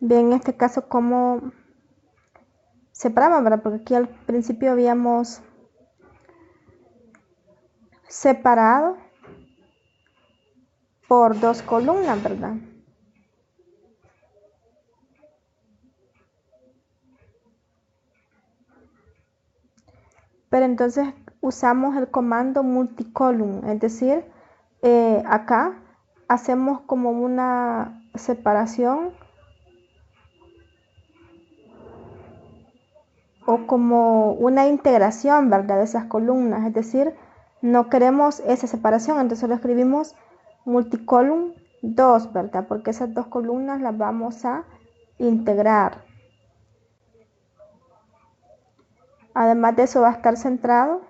A: Bien, en este caso, ¿cómo separamos, ¿verdad? Porque aquí al principio habíamos separado por 2 columnas, ¿verdad? Pero entonces usamos el comando multicolumn, es decir, acá hacemos como una separación o como una integración, ¿verdad? De esas columnas, es decir, no queremos esa separación, entonces lo escribimos multicolumn 2, ¿verdad? Porque esas 2 columnas las vamos a integrar. Además de eso va a estar centrado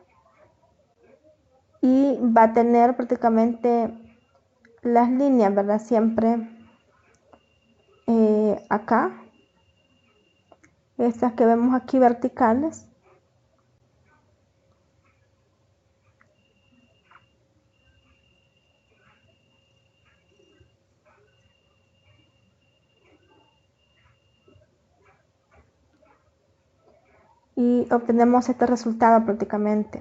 A: y va a tener prácticamente las líneas, ¿verdad? Siempre acá, estas que vemos aquí verticales. Y obtenemos este resultado prácticamente.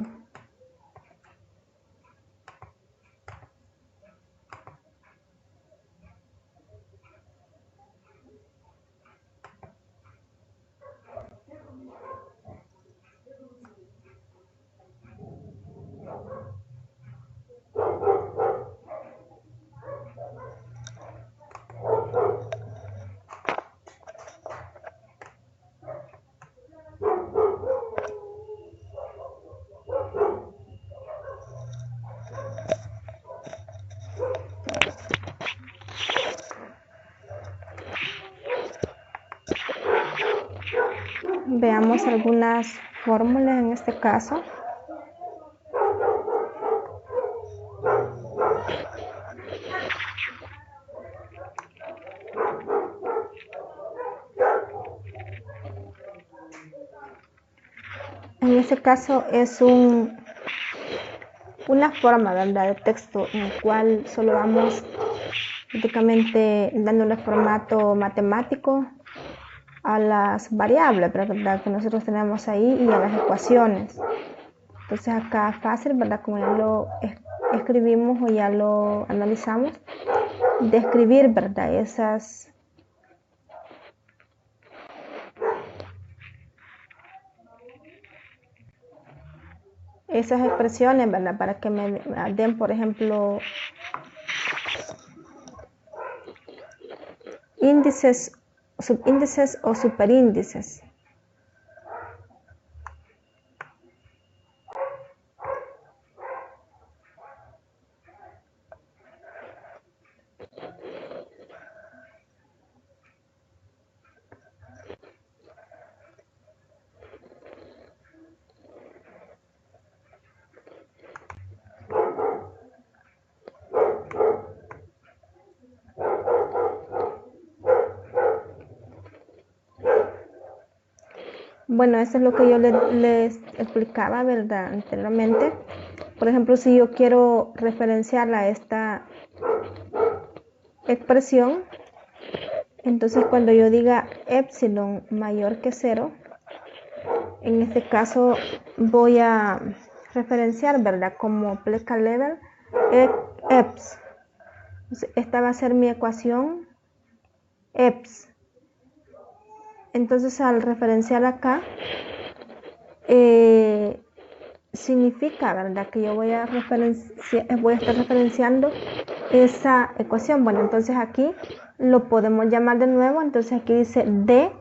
A: Veamos algunas fórmulas en este caso. En este caso es una forma, ¿verdad?, de texto en el cual solo vamos prácticamente dándole formato matemático a las variables, ¿verdad?, que nosotros tenemos ahí y a las ecuaciones. Entonces acá fácil, ¿verdad?, como ya lo escribimos o ya lo analizamos, describir, ¿verdad?, esas expresiones, ¿verdad?, para que me den, por ejemplo, índices, subíndices o superíndices. Bueno, eso es lo que yo les explicaba, ¿verdad?, anteriormente. Por ejemplo, si yo quiero referenciar a esta expresión, entonces cuando yo diga epsilon mayor que 0, en este caso voy a referenciar, ¿verdad?, como pleca level eps. Entonces, esta va a ser mi ecuación eps. Entonces al referenciar acá significa, ¿verdad?, que yo voy a estar referenciando esa ecuación. Bueno, entonces aquí lo podemos llamar de nuevo. Entonces aquí dice d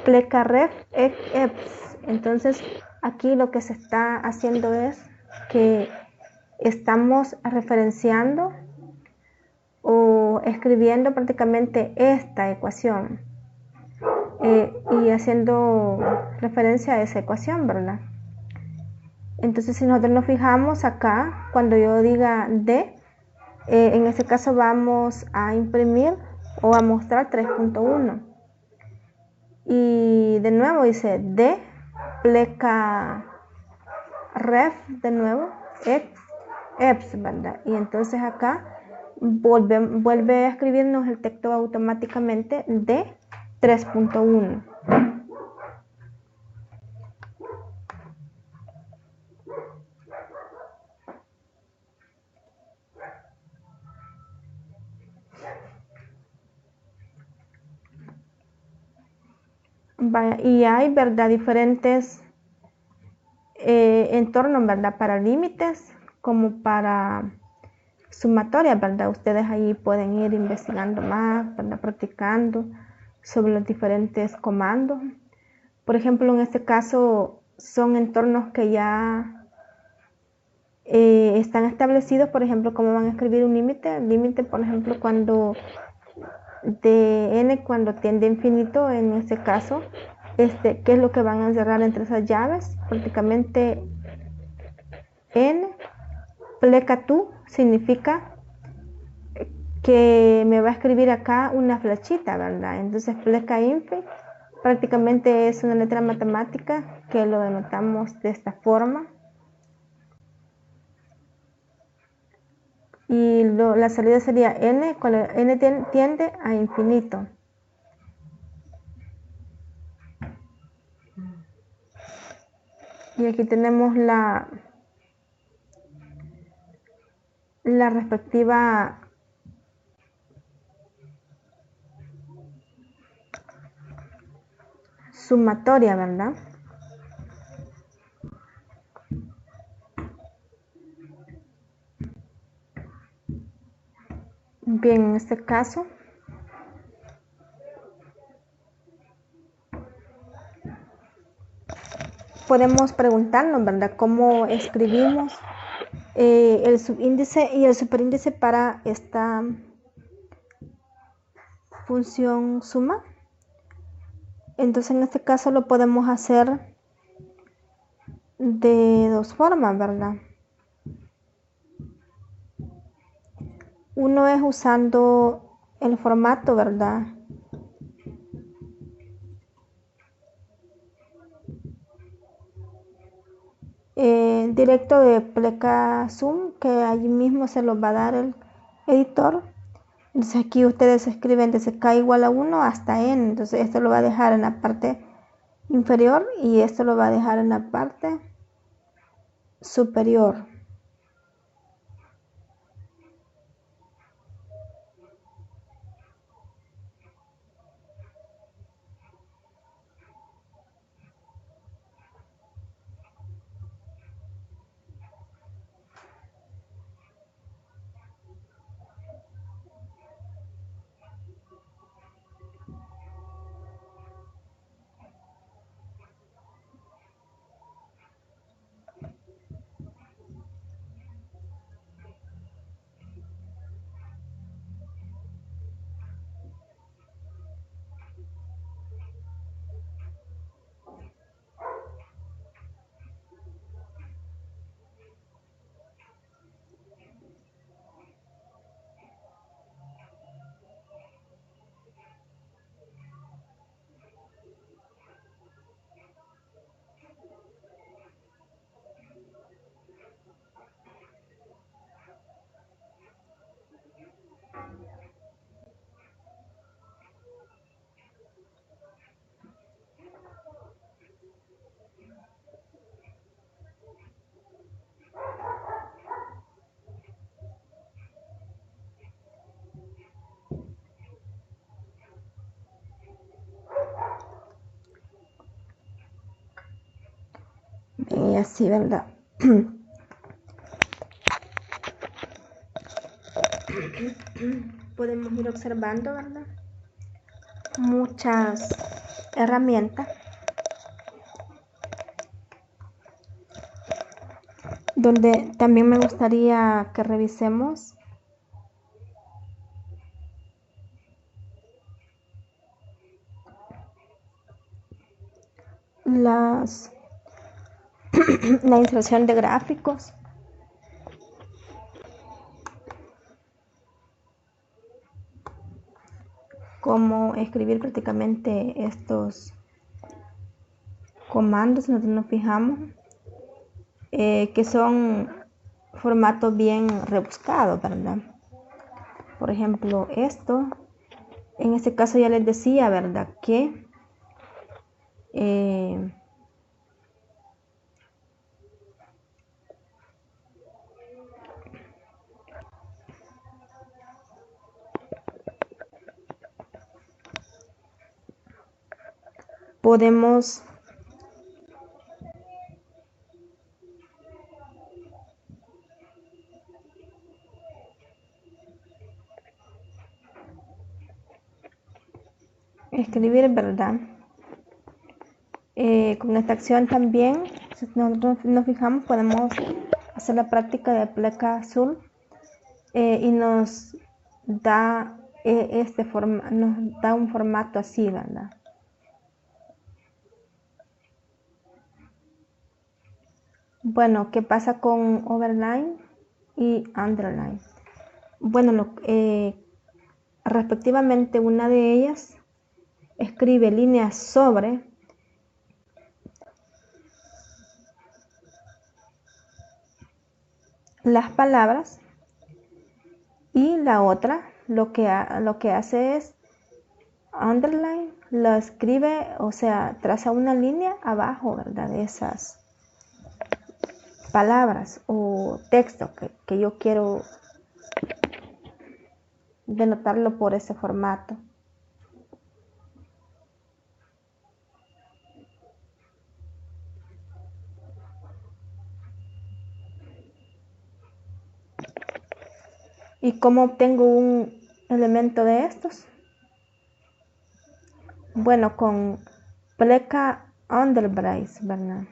A: pleca ref eps. Entonces aquí lo que se está haciendo es que estamos referenciando o escribiendo prácticamente esta ecuación y haciendo referencia a esa ecuación, ¿verdad? Entonces si nosotros nos fijamos acá, cuando yo diga d, en este caso vamos a imprimir o a mostrar 3.1 y de nuevo dice d pleca ref de nuevo eps, ¿verdad? Y entonces acá vuelve a escribirnos el texto automáticamente de 3.1. Y hay, ¿verdad?, diferentes entornos, ¿verdad?, para límites como para sumatorias, ¿verdad? Ustedes ahí pueden ir investigando más, ¿verdad?, practicando sobre los diferentes comandos. Por ejemplo, en este caso son entornos que ya están establecidos, por ejemplo, cómo van a escribir un límite. Límite, por ejemplo, cuando de n cuando tiende a infinito, en este caso, qué es lo que van a encerrar entre esas llaves. Prácticamente n pleca tú significa que me va a escribir acá una flechita, ¿verdad? Entonces pleca infi prácticamente es una letra matemática que lo denotamos de esta forma. Y la salida sería n cuando n tiende a infinito. Y aquí tenemos la respectiva sumatoria, ¿verdad? Bien, en este caso podemos preguntarnos, ¿verdad?, cómo escribimos el subíndice y el superíndice para esta función suma. Entonces en este caso lo podemos hacer de dos formas, ¿verdad? Uno es usando el formato, ¿verdad?, directo de pleca sum, que allí mismo se los va a dar el editor. Entonces aquí ustedes escriben desde k igual a 1 hasta n. Entonces esto lo va a dejar en la parte inferior y esto lo va a dejar en la parte superior. Y así, ¿verdad? Podemos ir observando, ¿verdad?, muchas herramientas donde también me gustaría que revisemos la inserción de gráficos, cómo escribir prácticamente estos comandos. Nosotros nos fijamos que son formatos bien rebuscados, ¿verdad? Por ejemplo, esto, en este caso ya les decía, ¿verdad?, que podemos escribir, ¿verdad? Con esta acción también, si nosotros nos fijamos, podemos hacer la práctica de pleca azul y nos da nos da un formato así, ¿verdad? Bueno, ¿qué pasa con overline y underline? Bueno, respectivamente una de ellas escribe líneas sobre las palabras y la otra lo que hace es underline, lo escribe, o sea, traza una línea abajo, ¿verdad? De esas palabras o texto que yo quiero denotarlo por ese formato. ¿Y cómo obtengo un elemento de estos? Bueno, con pleca underbrace, ¿verdad?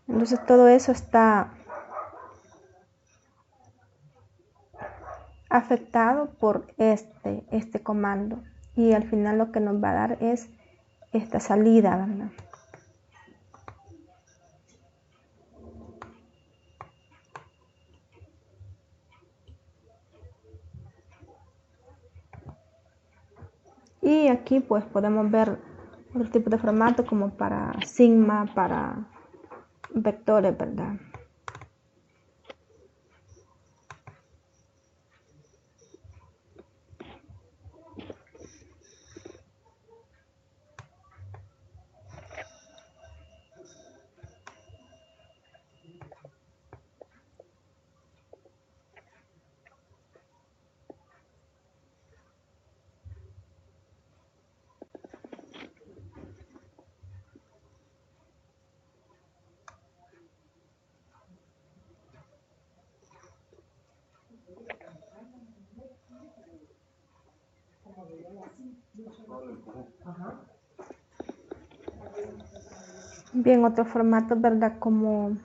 A: Entonces todo eso está afectado por este comando y al final lo que nos va a dar es esta salida, ¿verdad? Y aquí pues podemos ver otro tipo de formato como para sigma, para vectores, ¿verdad? Bien, otro formato, ¿verdad? Como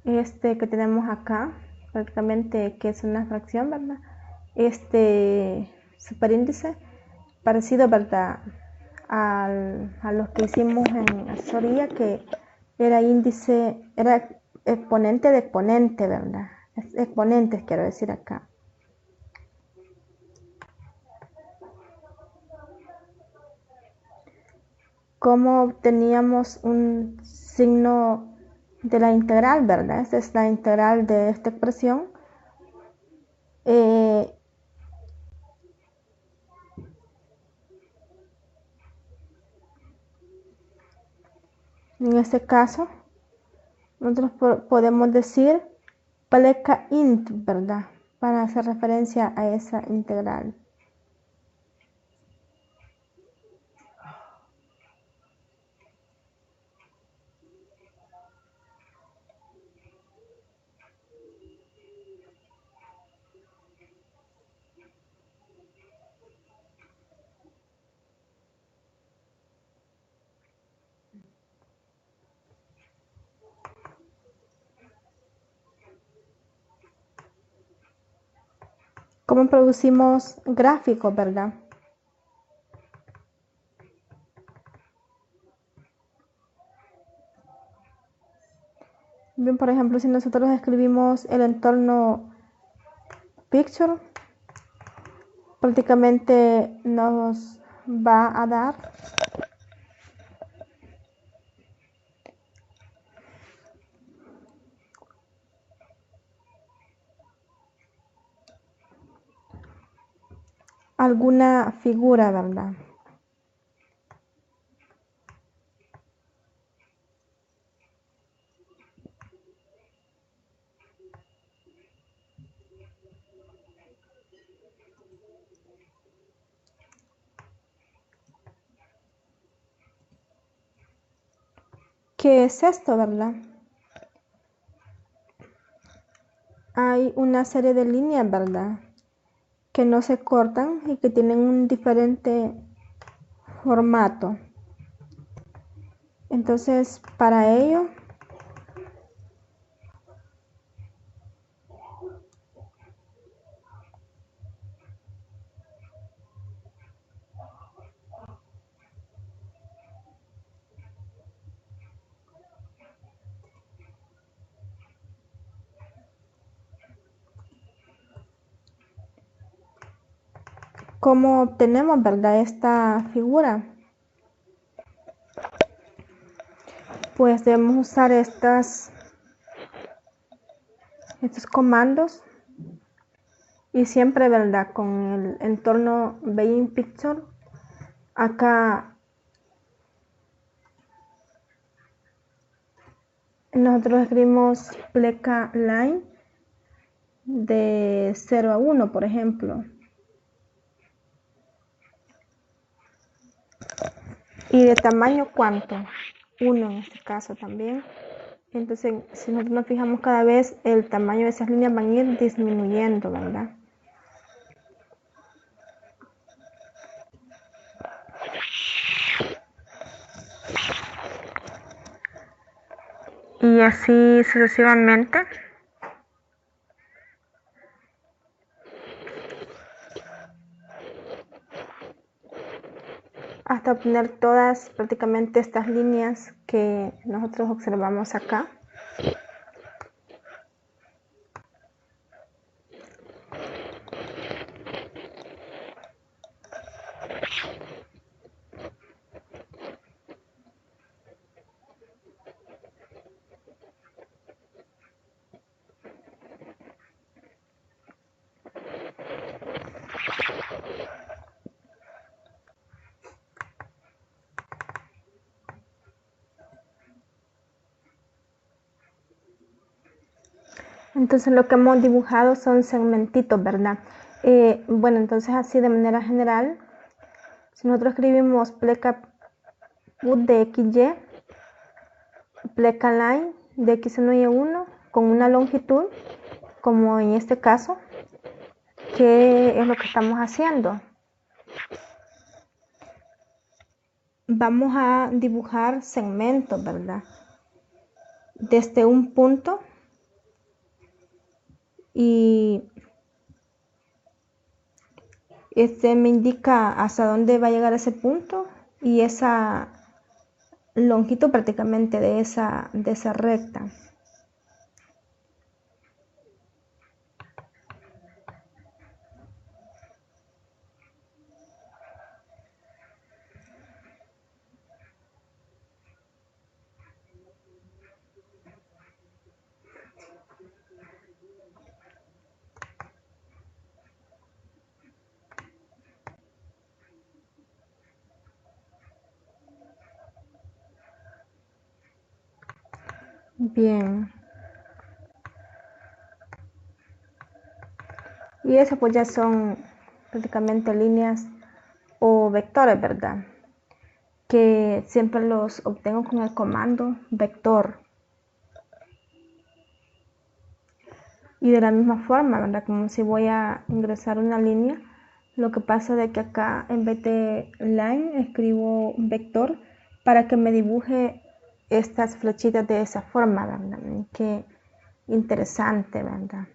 A: este que tenemos acá, prácticamente que es una fracción, ¿verdad? Este superíndice, parecido, ¿verdad? A los que hicimos en asesoría, que era índice, era exponente de exponente, ¿verdad? Exponentes, quiero decir acá. ¿Cómo obteníamos un signo de la integral, ¿verdad? Esta es la integral de esta expresión. En este caso, nosotros podemos decir pleca int, ¿verdad? Para hacer referencia a esa integral. ¿Cómo producimos gráficos, verdad? Bien, por ejemplo, si nosotros escribimos el entorno picture, prácticamente nos va a dar alguna figura, ¿verdad? ¿qué es esto, verdad? Hay una serie de líneas, ¿verdad?, que no se cortan y que tienen un diferente formato. Entonces, para ello, ¿cómo obtenemos, verdad, esta figura? Pues debemos usar estos comandos y siempre, verdad, con el entorno Being Picture. Acá nosotros escribimos pleca line de 0 a 1, por ejemplo. ¿Y de tamaño cuánto? 1 en este caso también. Entonces, si nosotros nos fijamos, cada vez el tamaño de esas líneas van a ir disminuyendo, ¿verdad? Y así sucesivamente. Hasta obtener todas prácticamente estas líneas que nosotros observamos acá. Entonces lo que hemos dibujado son segmentitos, ¿verdad? Bueno, entonces así de manera general, si nosotros escribimos pleca put de XY, pleca line de X1 y Y1 con una longitud, como en este caso, ¿qué es lo que estamos haciendo? Vamos a dibujar segmentos, ¿verdad? Desde un punto y este me indica hasta dónde va a llegar ese punto y esa longitud prácticamente de esa recta. Bien. Y eso pues ya son prácticamente líneas o vectores, ¿verdad? Que siempre los obtengo con el comando vector. Y de la misma forma, ¿verdad? Como si voy a ingresar una línea, lo que pasa es que acá en vez de line escribo vector para que me dibuje estas flechitas de esa forma, ¿verdad? Qué interesante, ¿verdad?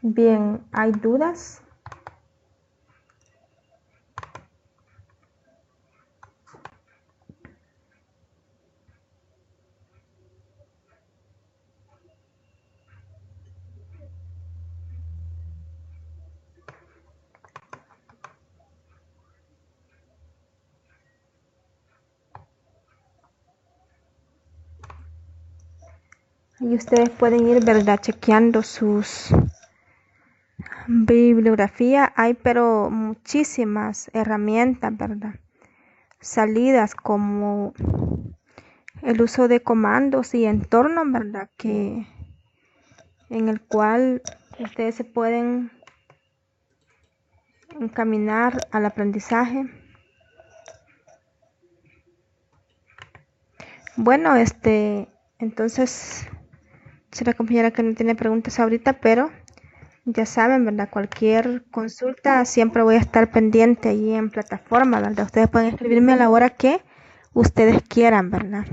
A: Bien, ¿hay dudas? Y ustedes pueden ir, ¿verdad?, chequeando sus bibliografía. Hay pero muchísimas herramientas, ¿verdad?, salidas como el uso de comandos y entornos, ¿verdad?, que en el cual ustedes se pueden encaminar al aprendizaje. Bueno, entonces, si la compañera que no tiene preguntas ahorita, pero ya saben, ¿verdad? Cualquier consulta siempre voy a estar pendiente allí en plataforma, ¿verdad? Ustedes pueden escribirme a la hora que ustedes quieran, ¿verdad?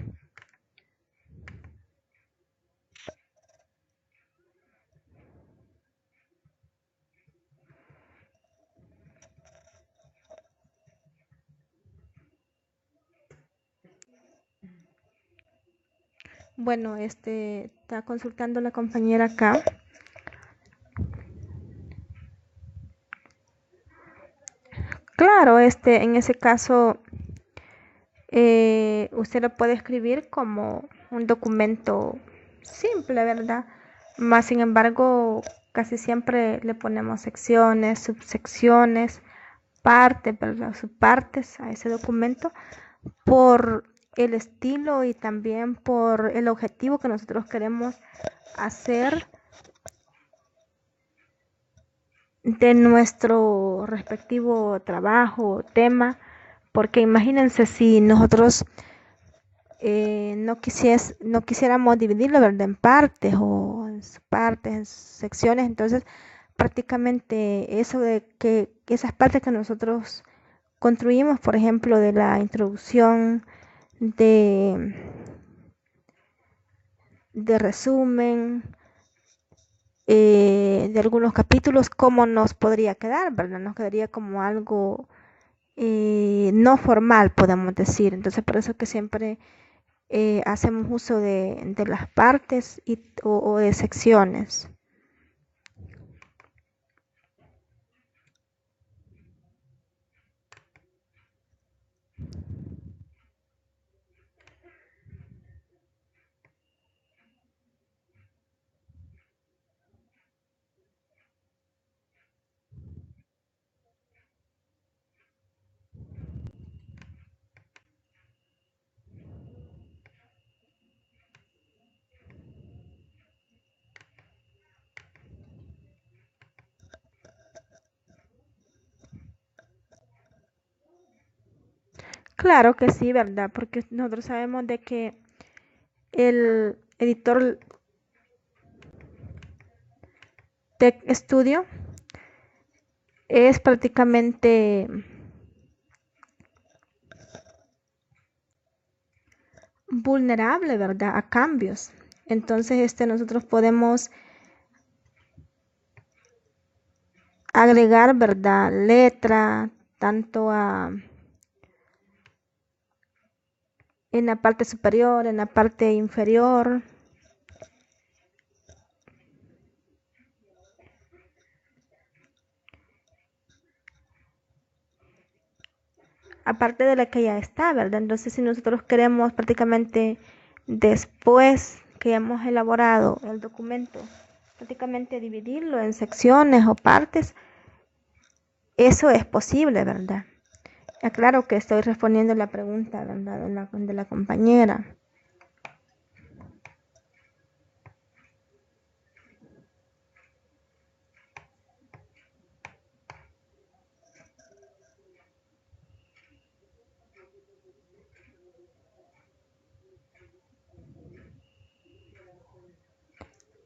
A: Bueno, está consultando la compañera acá. Claro, en ese caso, usted lo puede escribir como un documento simple, ¿verdad? Más sin embargo, casi siempre le ponemos secciones, subsecciones, partes, ¿verdad? Subpartes a ese documento por el estilo y también por el objetivo que nosotros queremos hacer de nuestro respectivo trabajo o tema, porque imagínense si nosotros no quisiéramos dividirlo, ¿verdad? En partes o en partes, en secciones, entonces prácticamente eso de que esas partes que nosotros construimos, por ejemplo, de la introducción, de, de resumen, de algunos capítulos, ¿cómo nos podría quedar, verdad? Nos quedaría como algo no formal, podemos decir. Entonces, por eso que siempre hacemos uso de las partes o de secciones. Claro que sí, ¿verdad? Porque nosotros sabemos de que el editor Tech Studio es prácticamente vulnerable, ¿verdad? A cambios. Entonces, nosotros podemos agregar, ¿verdad? Letra, tanto en la parte superior, en la parte inferior. Aparte de la que ya está, ¿verdad? Entonces, si nosotros queremos prácticamente después que hemos elaborado el documento, prácticamente dividirlo en secciones o partes, eso es posible, ¿verdad? Aclaro que estoy respondiendo la pregunta, ¿verdad? De la compañera.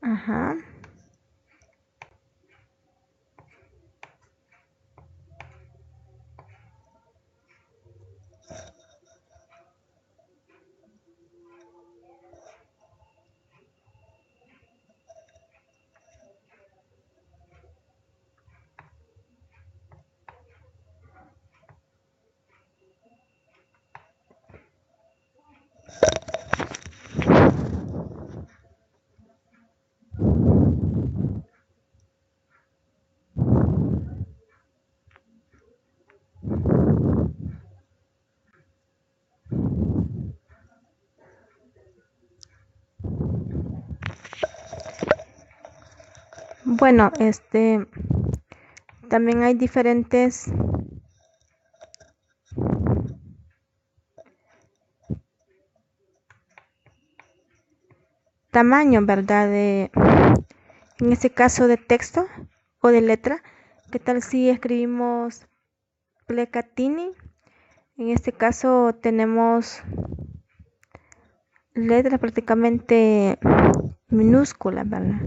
A: Ajá. Bueno, también hay diferentes tamaños, ¿verdad? En este caso de texto o de letra. ¿Qué tal si escribimos Plecatini? En este caso tenemos letras prácticamente minúsculas, ¿verdad?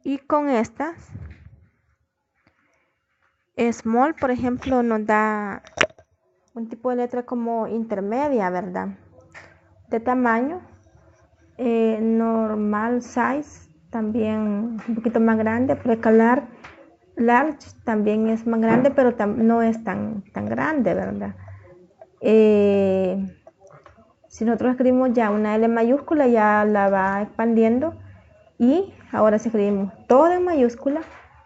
A: Y con estas, small, por ejemplo, nos da un tipo de letra como intermedia, ¿verdad? De tamaño, normal size, también un poquito más grande, precalar, large también es más grande, pero no es tan grande, ¿verdad? Si nosotros escribimos ya una L mayúscula, ya la va expandiendo, y ahora si escribimos todo en mayúscula,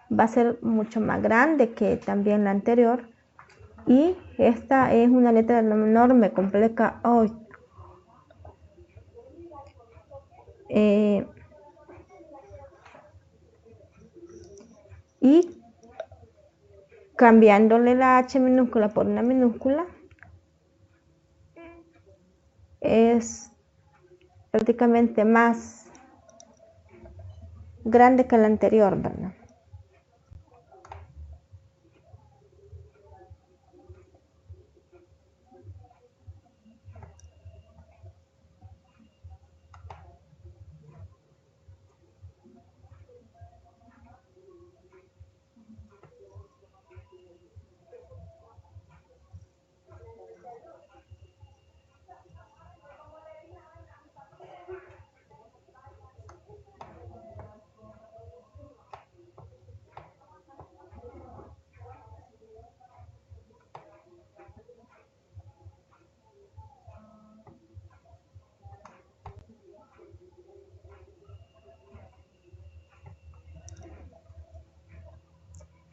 A: va a ser mucho más grande que también la anterior. Y esta es una letra enorme, compleja hoy. Y cambiándole la H minúscula por una minúscula es prácticamente más grande que la anterior, ¿verdad?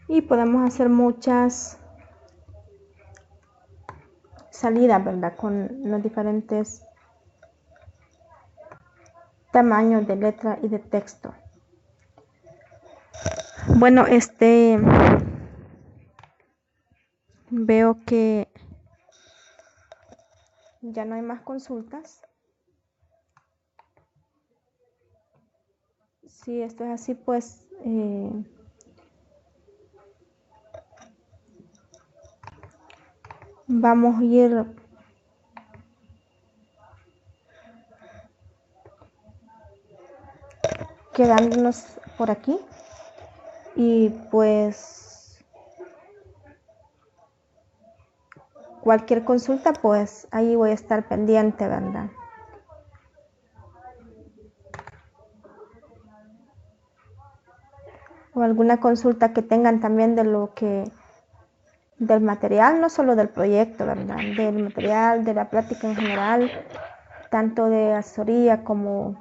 A: Y podemos hacer muchas salidas, ¿verdad? Con los diferentes tamaños de letra y de texto. Bueno, veo que ya no hay más consultas. Si esto es así, pues vamos a ir quedándonos por aquí, y pues cualquier consulta, pues ahí voy a estar pendiente, ¿verdad? O alguna consulta que tengan también de lo que del material, no solo del proyecto, ¿verdad? Del material, de la práctica en general, tanto de asesoría como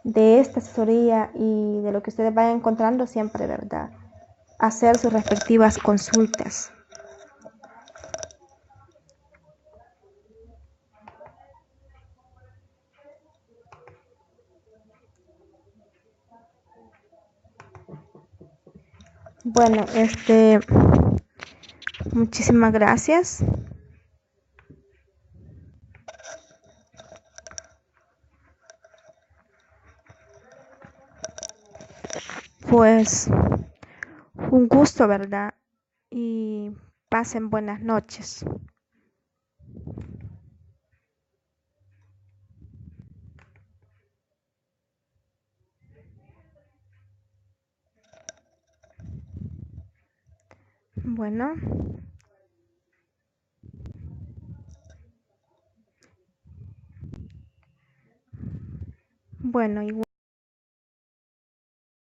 A: de esta asesoría, y de lo que ustedes vayan encontrando siempre, ¿verdad? Hacer sus respectivas consultas. Bueno, muchísimas gracias. Pues un gusto, ¿verdad? Y pasen buenas noches. Bueno, bueno, igual.